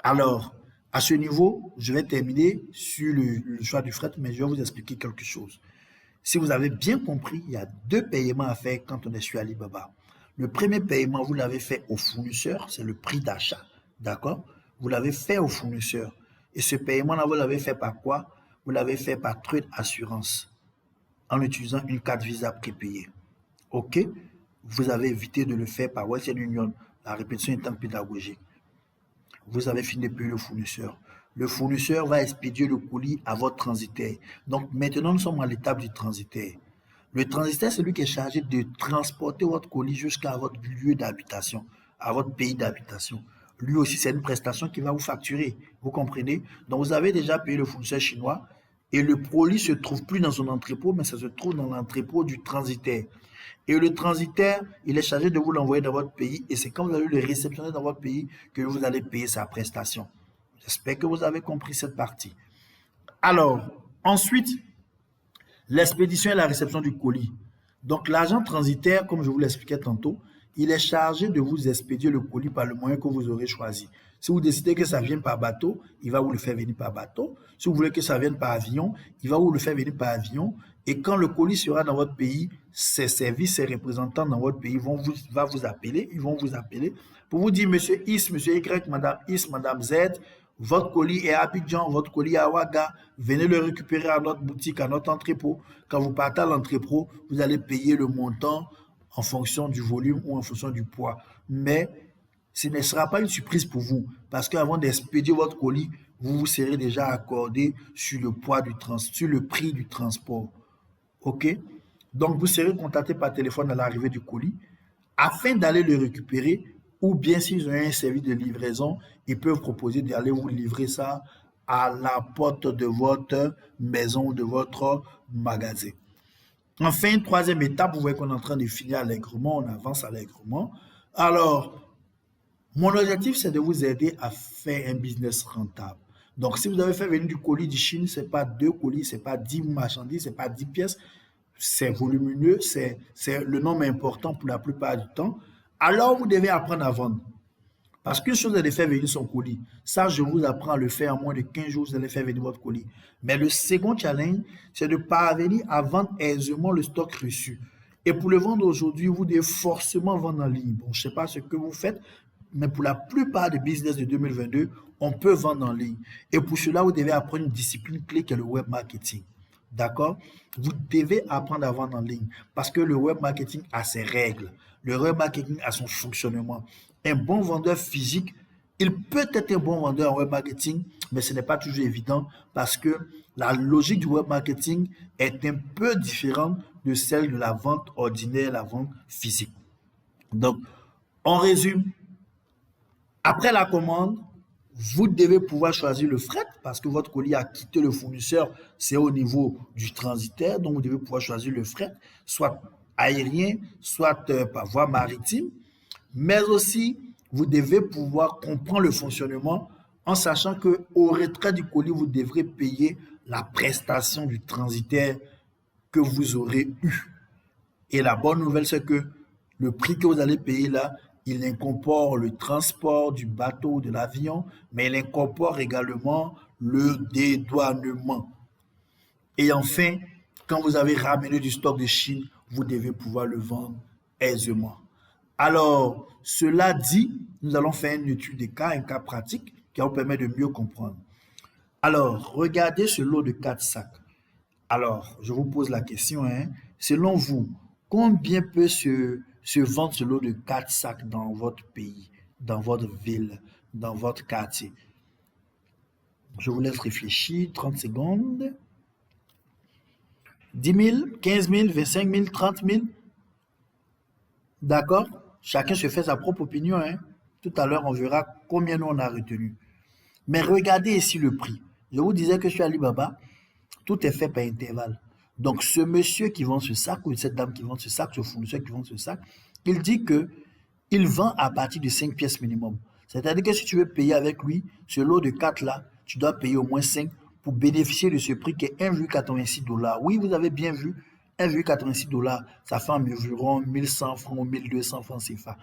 Speaker 1: Alors, à ce niveau, je vais terminer sur le choix du fret, mais je vais vous expliquer quelque chose. Si vous avez bien compris, il y a deux paiements à faire quand on est sur Alibaba. Le premier paiement, vous l'avez fait au fournisseur, c'est le prix d'achat, d'accord? Vous l'avez fait au fournisseur. Et ce paiement-là, vous l'avez fait par quoi? Vous l'avez fait par Trade Assurance, en utilisant une carte Visa prépayée. OK? Vous avez évité de le faire par Western Union, la répétition étant pédagogique. Vous avez fini de payer le fournisseur. Le fournisseur va expédier le colis à votre transitaire. Donc maintenant, nous sommes à l'étape du transitaire. Le transitaire, c'est lui qui est chargé de transporter votre colis jusqu'à votre lieu d'habitation, à votre pays d'habitation. Lui aussi, c'est une prestation qui va vous facturer. Vous comprenez? Donc vous avez déjà payé le fournisseur chinois et le colis se trouve plus dans son entrepôt, mais ça se trouve dans l'entrepôt du transitaire. Et le transitaire, il est chargé de vous l'envoyer dans votre pays et c'est quand vous allez le réceptionner dans votre pays que vous allez payer sa prestation. J'espère que vous avez compris cette partie. Alors, ensuite, l'expédition et la réception du colis. Donc, l'agent transitaire, comme je vous l'expliquais tantôt, il est chargé de vous expédier le colis par le moyen que vous aurez choisi. Si vous décidez que ça vienne par bateau, il va vous le faire venir par bateau. Si vous voulez que ça vienne par avion, il va vous le faire venir par avion. Et quand le colis sera dans votre pays, ses services, ses représentants dans votre pays vont vous appeler, ils vont vous appeler pour vous dire, monsieur X, monsieur Y, madame X, madame Z, votre colis est à Abidjan, votre colis est à Ouaga, venez le récupérer à notre boutique, à notre entrepôt. Quand vous partez à l'entrepôt, vous allez payer le montant en fonction du volume ou en fonction du poids. Mais ce ne sera pas une surprise pour vous parce qu'avant d'expédier votre colis, vous vous serez déjà accordé sur le poids sur le prix du transport. OK? Donc, vous serez contacté par téléphone à l'arrivée du colis afin d'aller le récupérer ou bien s'ils ont un service de livraison, ils peuvent proposer d'aller vous livrer ça à la porte de votre maison ou de votre magasin. Enfin, troisième étape, vous voyez qu'on est en train de finir allègrement, on avance allègrement. Alors, mon objectif, c'est de vous aider à faire un business rentable. Donc, si vous avez fait venir du colis de Chine, ce n'est pas 2 colis, ce n'est pas 10 marchandises, ce n'est pas 10 pièces, c'est volumineux, c'est le nombre important pour la plupart du temps. Alors, vous devez apprendre à vendre. Parce qu'une chose est de faire venir son colis. Ça, je vous apprends à le faire en moins de 15 jours, vous allez faire venir votre colis. Mais le second challenge, c'est de parvenir à vendre aisément le stock reçu. Et pour le vendre aujourd'hui, vous devez forcément vendre en ligne. Bon, je ne sais pas ce que vous faites, mais pour la plupart des business de 2022, on peut vendre en ligne. Et pour cela, vous devez apprendre une discipline clé qui est le web marketing. D'accord? Vous devez apprendre à vendre en ligne parce que le web marketing a ses règles. Le web marketing a son fonctionnement. Un bon vendeur physique, il peut être un bon vendeur en web marketing, mais ce n'est pas toujours évident parce que la logique du web marketing est un peu différente de celle de la vente ordinaire, la vente physique. Donc, on résume. Après la commande, vous devez pouvoir choisir le fret parce que votre colis a quitté le fournisseur, c'est au niveau du transitaire, donc vous devez pouvoir choisir le fret, soit aérien, soit par voie maritime, mais aussi vous devez pouvoir comprendre le fonctionnement en sachant qu'au retrait du colis, vous devrez payer la prestation du transitaire que vous aurez eu. Et la bonne nouvelle, c'est que le prix que vous allez payer là, il incorpore le transport du bateau ou de l'avion, mais il incorpore également le dédouanement. Et enfin, quand vous avez ramené du stock de Chine, vous devez pouvoir le vendre aisément. Alors, cela dit, nous allons faire une étude des cas, un cas pratique qui va vous permettre de mieux comprendre. Alors, regardez ce lot de 4 sacs. Alors, je vous pose la question, selon vous, combien peut se vendre ce lot de 4 sacs dans votre pays, dans votre ville, dans votre quartier? Je vous laisse réfléchir 30 secondes. 10 000, 15 000, 25 000, 30 000. D'accord? Chacun se fait sa propre opinion, hein. Tout à l'heure, on verra combien nous on a retenu. Mais regardez ici le prix. Je vous disais que sur Alibaba, tout est fait par intervalle. Donc, ce monsieur qui vend ce sac, ou cette dame qui vend ce sac, ce fournisseur qui vend ce sac, il dit que il vend à partir de 5 pièces minimum. C'est-à-dire que si tu veux payer avec lui, ce lot de 4 là, tu dois payer au moins 5 pour bénéficier de ce prix qui est 1,86 $. Oui, vous avez bien vu, 1,86 $, ça fait environ 1100 francs ou 1200 francs CFA.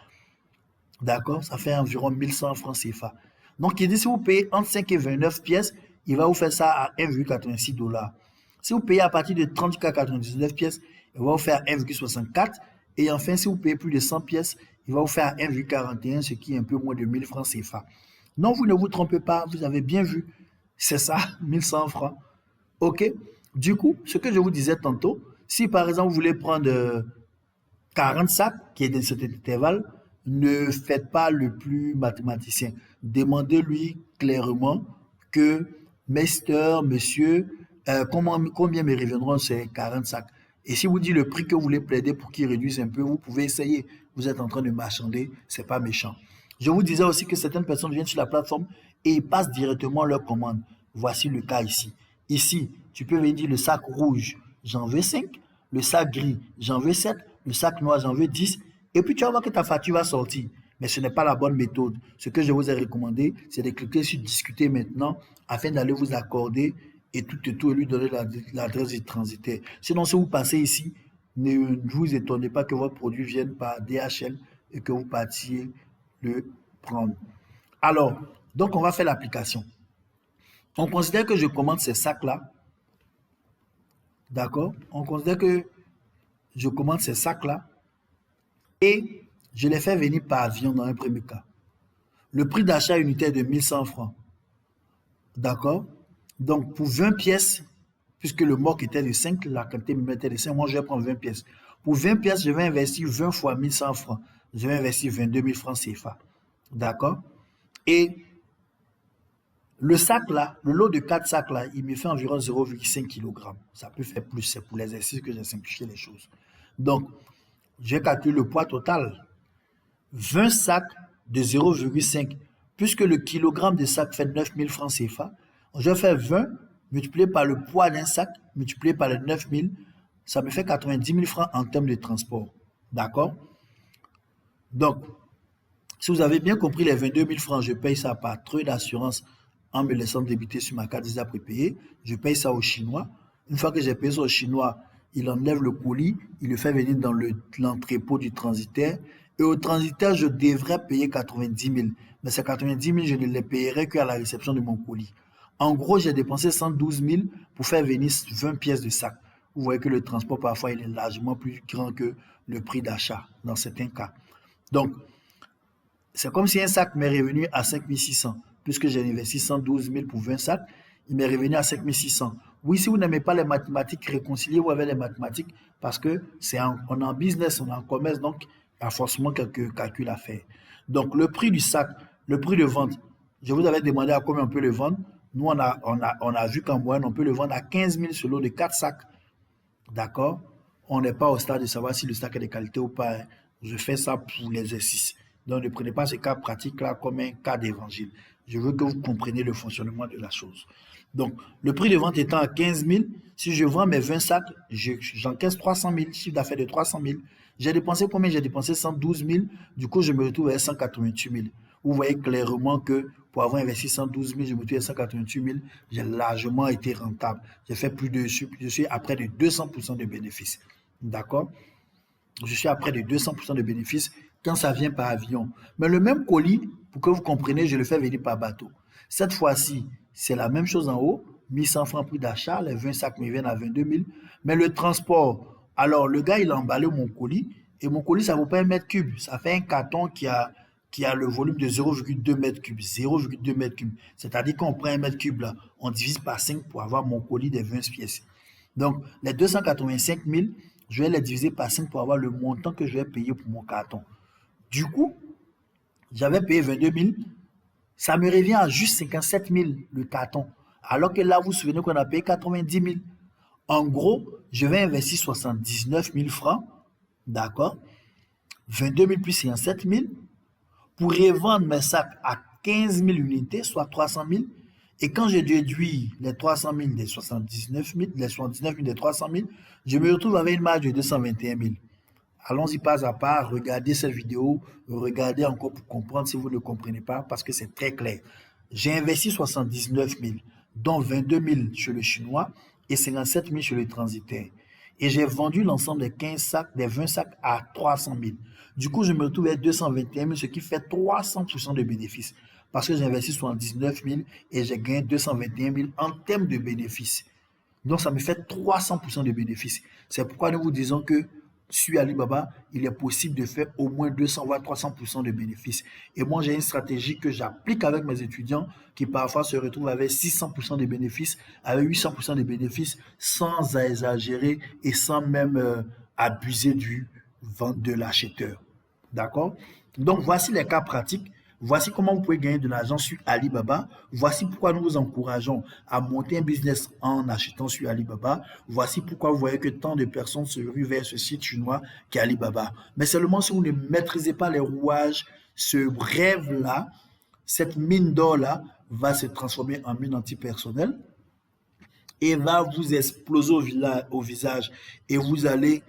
Speaker 1: D'accord? Ça fait environ 1100 francs CFA. Donc, il dit si vous payez entre 5 et 29 pièces, il va vous faire ça à 1,86 $. Si vous payez à partir de 30,99 pièces, il va vous faire 1,64. Et enfin, si vous payez plus de 100 pièces, il va vous faire 1,41, ce qui est un peu moins de 1000 francs CFA. Non, vous ne vous trompez pas, vous avez bien vu. C'est ça, 1100 francs. OK? Du coup, ce que je vous disais tantôt, si par exemple vous voulez prendre 40 sacs, qui est de cet intervalle, ne faites pas le plus mathématicien. Demandez-lui clairement que, monsieur, combien me reviendront ces 40 sacs? Et si vous dites le prix que vous voulez plaider pour qu'il réduise un peu, vous pouvez essayer. Vous êtes en train de marchander, c'est pas méchant. Je vous disais aussi que certaines personnes viennent sur la plateforme et ils passent directement leur commande. Voici le cas ici. Ici, tu peux venir dire le sac rouge, j'en veux 5. Le sac gris, j'en veux 7. Le sac noir, j'en veux 10. Et puis tu vas voir que ta facture va sortir. Mais ce n'est pas la bonne méthode. Ce que je vous ai recommandé, c'est de cliquer sur discuter maintenant afin d'aller vous accorder et tout et lui donner l'adresse du transitaire. Sinon, si vous passez ici, ne vous étonnez pas que votre produit vienne par DHL et que vous partiez le prendre. Alors, donc on va faire l'application. On considère que je commande ces sacs-là. D'accord? On considère que je commande ces sacs-là et je les fais venir par avion dans un premier cas. Le prix d'achat unitaire est de 1100 francs. D'accord? Donc, pour 20 pièces, puisque le mock était de 5, la quantité était de 5, moi je vais prendre 20 pièces. Pour 20 pièces, je vais investir 20 fois 1100 francs. Je vais investir 22 000 francs CFA. D'accord? Et le sac là, le lot de 4 sacs là, il me fait environ 0,5 kg. Ça peut faire plus, c'est pour l'exercice que j'ai simplifié les choses. Donc, j'ai calculé le poids total. 20 sacs de 0,5, puisque le kilogramme de sac fait 9 000 francs CFA, je vais faire 20 multiplié par le poids d'un sac, multiplié par les 9 000, ça me fait 90 000 francs en termes de transport. D'accord? Donc, si vous avez bien compris les 22 000 francs, je paye ça par treu d'assurance en me laissant débiter sur ma carte Visa prépayée. Je paye ça au Chinois. Une fois que j'ai payé ça au Chinois, il enlève le colis, il le fait venir dans l'entrepôt du transitaire. Et au transitaire, je devrais payer 90 000. Mais ces 90 000, je ne les payerai qu'à la réception de mon colis. En gros, j'ai dépensé 112 000 pour faire venir 20 pièces de sac. Vous voyez que le transport, parfois, il est largement plus grand que le prix d'achat, dans certains cas. Donc, c'est comme si un sac m'est revenu à 5 600. Puisque j'ai investi 112 000 pour 20 sacs, il m'est revenu à 5 600. Oui, si vous n'aimez pas les mathématiques, réconciliez-vous avec les mathématiques parce que on est en business, on est en commerce, donc il y a forcément quelques calculs à faire. Donc, le prix du sac, le prix de vente, je vous avais demandé à combien on peut le vendre. Nous, on a vu qu'en moyenne, on peut le vendre à 15 000 sur l'eau de 4 sacs. D'accord? On n'est pas au stade de savoir si le sac est de qualité ou pas, hein. Je fais ça pour l'exercice. Donc, ne prenez pas ce cas pratique-là comme un cas d'évangile. Je veux que vous compreniez le fonctionnement de la chose. Donc, le prix de vente étant à 15 000, si je vends mes 20 sacs, j'encaisse 300 000, chiffre d'affaires de 300 000. J'ai dépensé combien? J'ai dépensé 112 000. Du coup, je me retrouve à 188 000. Vous voyez clairement que pour avoir investi 112 000, je me retrouve à 188 000. J'ai largement été rentable. J'ai fait je suis à près de 200% de bénéfices. D'accord? Je suis à près de 200% de bénéfices quand ça vient par avion. Mais le même colis, pour que vous compreniez, je le fais venir par bateau. Cette fois-ci, c'est la même chose en haut, 1100 francs prix d'achat, les 20 sacs me viennent à 22 000. Mais le transport, alors le gars, il a emballé mon colis, et mon colis, ça ne vaut pas 1 mètre cube. Ça fait un carton qui a le volume de 0,2 mètres cubes. 0,2 mètres cubes. C'est-à-dire qu'on prend 1 mètre cube, là, on divise par 5 pour avoir mon colis des 20 pièces. Donc, les 285 000, je vais les diviser par 5 pour avoir le montant que je vais payer pour mon carton. Du coup, j'avais payé 22 000, ça me revient à juste 57 000 le carton. Alors que là, vous vous souvenez qu'on a payé 90 000. En gros, je vais investir 79 000 francs, d'accord? 22 000 plus 57 000 pour revendre mes sacs à 15 000 unités, soit 300 000. Et quand je déduis les 300 000 des 79 000, les 79 000 des 300 000, je me retrouve avec une marge de 221 000. Allons-y pas à pas, regardez cette vidéo, regardez encore pour comprendre si vous ne comprenez pas, parce que c'est très clair. J'ai investi 79 000, dont 22 000 chez le Chinois et 57 000 chez le transitaire. Et j'ai vendu l'ensemble des 15 sacs, des 20 sacs à 300 000. Du coup, je me retrouve avec 221 000, ce qui fait 300% de bénéfices. Parce que j'ai investi 79 000 et j'ai gagné 221 000 en termes de bénéfices. Donc, ça me fait 300% de bénéfices. C'est pourquoi nous vous disons que sur Alibaba, il est possible de faire au moins 200 voire 300% de bénéfices. Et moi, j'ai une stratégie que j'applique avec mes étudiants qui parfois se retrouvent avec 600% de bénéfices, avec 800% de bénéfices, sans exagérer et sans même abuser de l'acheteur. D'accord? Donc, voici les cas pratiques. Voici comment vous pouvez gagner de l'argent sur Alibaba. Voici pourquoi nous vous encourageons à monter un business en achetant sur Alibaba. Voici pourquoi vous voyez que tant de personnes se ruent vers ce site chinois qui est Alibaba. Mais seulement si vous ne maîtrisez pas les rouages, ce rêve-là, cette mine d'or-là va se transformer en mine antipersonnelle et va vous exploser au visage. Et vous allez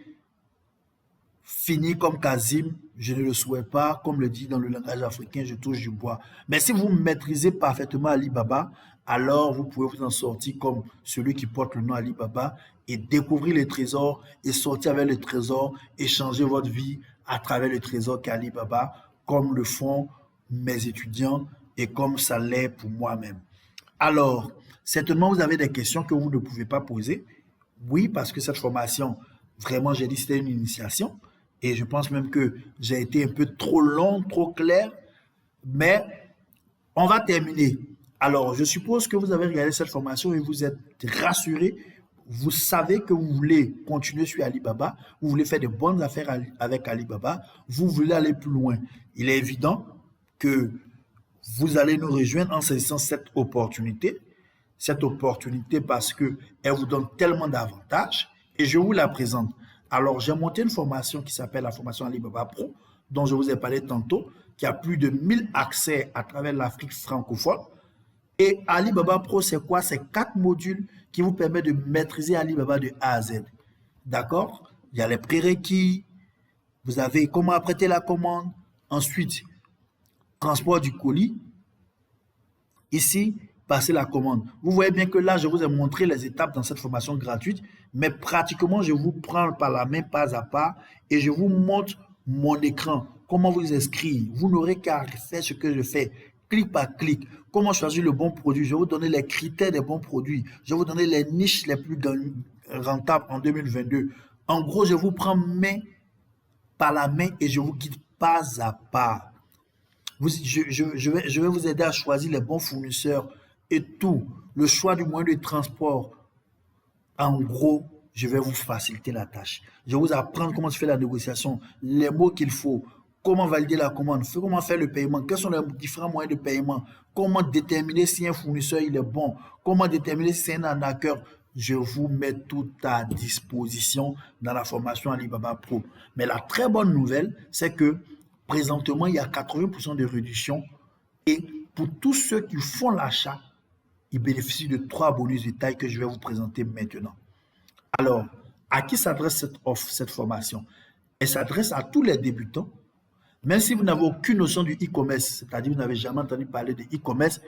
Speaker 1: finir comme Kazim, je ne le souhaite pas, comme le dit dans le langage africain, je touche du bois. Mais si vous maîtrisez parfaitement Alibaba, alors vous pouvez vous en sortir comme celui qui porte le nom Alibaba et découvrir les trésors et sortir avec les trésors et changer votre vie à travers le trésor qu'est Alibaba, comme le font mes étudiants et comme ça l'est pour moi-même. Alors, certainement, vous avez des questions que vous ne pouvez pas poser. Oui, parce que cette formation, vraiment, j'ai dit c'était une initiation. Et je pense même que j'ai été un peu trop long, trop clair. Mais on va terminer. Alors, je suppose que vous avez regardé cette formation et vous êtes rassuré. Vous savez que vous voulez continuer sur Alibaba. Vous voulez faire de bonnes affaires avec Alibaba. Vous voulez aller plus loin. Il est évident que vous allez nous rejoindre en saisissant cette opportunité. Cette opportunité parce qu'elle vous donne tellement d'avantages et je vous la présente. Alors, j'ai monté une formation qui s'appelle la formation Alibaba Pro, dont je vous ai parlé tantôt, qui a plus de 1000 accès à travers l'Afrique francophone. Et Alibaba Pro, c'est quoi? C'est 4 modules qui vous permettent de maîtriser Alibaba de A à Z. D'accord? Il y a les prérequis, vous avez comment apprêter la commande, ensuite, transport du colis. Ici, passer la commande. Vous voyez bien que là, je vous ai montré les étapes dans cette formation gratuite, mais pratiquement, je vous prends par la main pas à pas et je vous montre mon écran, comment vous inscrire. Vous n'aurez qu'à faire ce que je fais, clic par clic. Comment choisir le bon produit. Je vais vous donner les critères des bons produits. Je vais vous donner les niches les plus rentables en 2022. En gros, je vous prends main par la main et je vous guide pas à pas. Je vais vous aider à choisir les bons fournisseurs et tout, le choix du moyen de transport. En gros, je vais vous faciliter la tâche. Je vais vous apprendre comment se fait la négociation, les mots qu'il faut, comment valider la commande, comment faire le paiement, quels sont les différents moyens de paiement, comment déterminer si un fournisseur il est bon, comment déterminer si c'est un arnaqueur. Je vous mets tout à disposition dans la formation Alibaba Pro. Mais la très bonne nouvelle, c'est que présentement, il y a 80% de réduction et pour tous ceux qui font l'achat, ils bénéficient de 3 bonus de taille que je vais vous présenter maintenant. Alors, à qui s'adresse cette offre, cette formation? Elle s'adresse à tous les débutants, même si vous n'avez aucune notion du e-commerce, c'est-à-dire vous n'avez jamais entendu parler de e-commerce,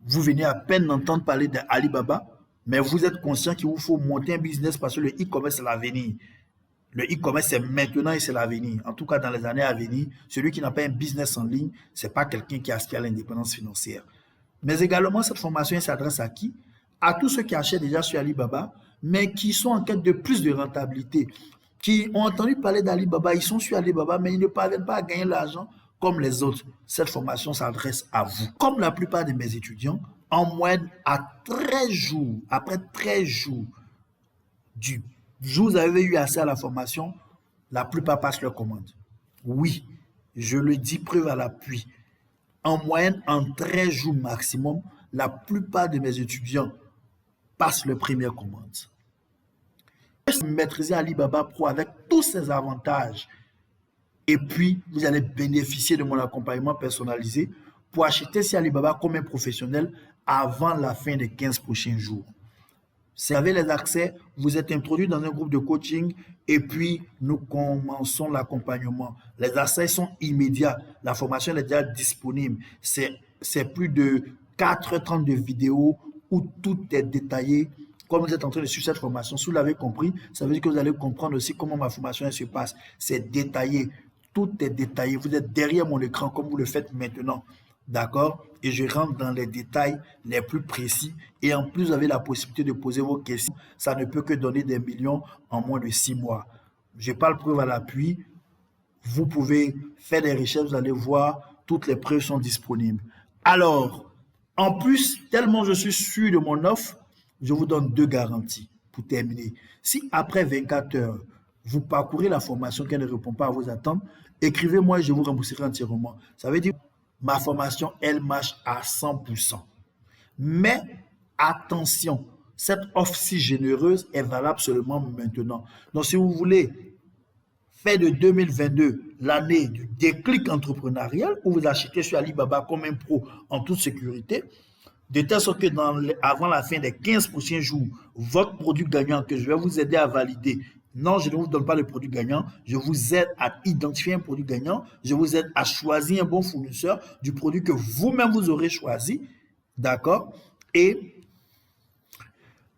Speaker 1: vous venez à peine d'entendre parler d'Alibaba, mais vous êtes conscient qu'il vous faut monter un business parce que le e-commerce, c'est l'avenir. Le e-commerce, c'est maintenant et c'est l'avenir. En tout cas, dans les années à venir, celui qui n'a pas un business en ligne, ce n'est pas quelqu'un qui aspire à l'indépendance financière. Mais également, cette formation s'adresse à qui? À tous ceux qui achètent déjà sur Alibaba, mais qui sont en quête de plus de rentabilité, qui ont entendu parler d'Alibaba, ils sont sur Alibaba, mais ils ne parviennent pas à gagner l'argent comme les autres. Cette formation s'adresse à vous. Comme la plupart de mes étudiants, en moyenne, à 13 jours, après 13 jours du jour où vous avez eu accès à la formation, la plupart passent leur commande. Oui, je le dis, preuve à l'appui. En moyenne, en 13 jours maximum, la plupart de mes étudiants passent leur première commande. maîtriser Alibaba Pro avec tous ses avantages. Et puis, vous allez bénéficier de mon accompagnement personnalisé pour acheter sur Alibaba comme un professionnel avant la fin des 15 prochains jours. Vous avez les accès, vous êtes introduit dans un groupe de coaching et puis nous commençons l'accompagnement. Les accès sont immédiats, la formation est déjà disponible. C'est plus de 4h30 de vidéos où tout est détaillé. Comme vous êtes en train de suivre cette formation, si vous l'avez compris, ça veut dire que vous allez comprendre aussi comment ma formation se passe. C'est détaillé, tout est détaillé. Vous êtes derrière mon écran comme vous le faites maintenant. D'accord? Et je rentre dans les détails les plus précis. Et en plus, vous avez la possibilité de poser vos questions. Ça ne peut que donner des millions en moins de 6 mois. Je parle preuve à l'appui. Vous pouvez faire des recherches, vous allez voir, toutes les preuves sont disponibles. Alors, en plus, tellement je suis sûr de mon offre, je vous donne 2 garanties pour terminer. Si après 24 heures, vous parcourez la formation qui ne répond pas à vos attentes, écrivez-moi et je vous rembourserai entièrement. Ça veut dire ma formation, elle marche à 100%. Mais attention, cette offre si généreuse est valable seulement maintenant. Donc, si vous voulez faire de 2022 l'année du déclic entrepreneurial, où vous achetez sur Alibaba comme un pro en toute sécurité, de telle sorte que avant la fin des 15 prochains jours, votre produit gagnant que je vais vous aider à valider. Non, je ne vous donne pas le produit gagnant. Je vous aide à identifier un produit gagnant. Je vous aide à choisir un bon fournisseur du produit que vous-même vous aurez choisi. D'accord? Et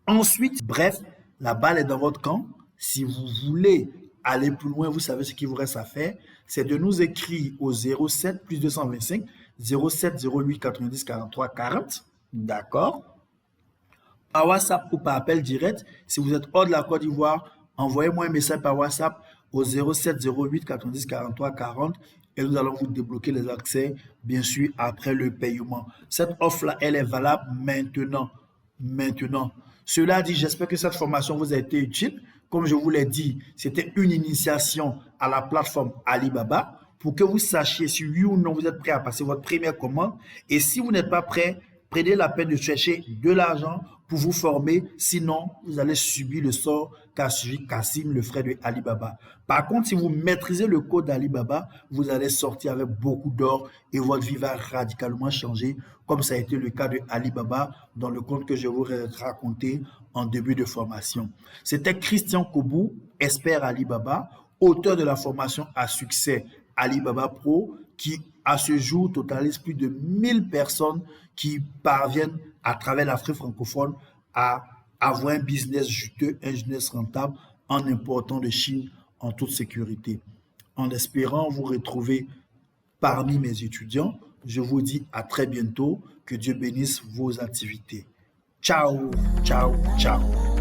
Speaker 1: ensuite, bref, la balle est dans votre camp. Si vous voulez aller plus loin, vous savez ce qu'il vous reste à faire. C'est de nous écrire au 07 plus 225 07 08 90 43 40. D'accord? Par WhatsApp ou par appel direct. Si vous êtes hors de la Côte d'Ivoire, envoyez-moi un message par WhatsApp au 07 08 90 43 40 et nous allons vous débloquer les accès, bien sûr, après le paiement. Cette offre-là, elle est valable maintenant. Maintenant. Cela dit, j'espère que cette formation vous a été utile. Comme je vous l'ai dit, c'était une initiation à la plateforme Alibaba pour que vous sachiez si oui ou non vous êtes prêt à passer votre première commande. Et si vous n'êtes pas prêt, prenez la peine de chercher de l'argent pour vous former. Sinon, vous allez subir le sort qu'a suivi Kassim, le frère de Alibaba. Par contre, si vous maîtrisez le code d'Alibaba, vous allez sortir avec beaucoup d'or et votre vie va radicalement changer, comme ça a été le cas de Alibaba dans le conte que je vous racontais en début de formation. C'était Christian Kobou, expert Alibaba, auteur de la formation à succès Alibaba Pro, qui à ce jour totalise plus de 1000 personnes qui parviennent à travers l'Afrique francophone à avoir un business juteux, un business rentable en important de Chine en toute sécurité. En espérant vous retrouver parmi mes étudiants, je vous dis à très bientôt. Que Dieu bénisse vos activités. Ciao, ciao, ciao.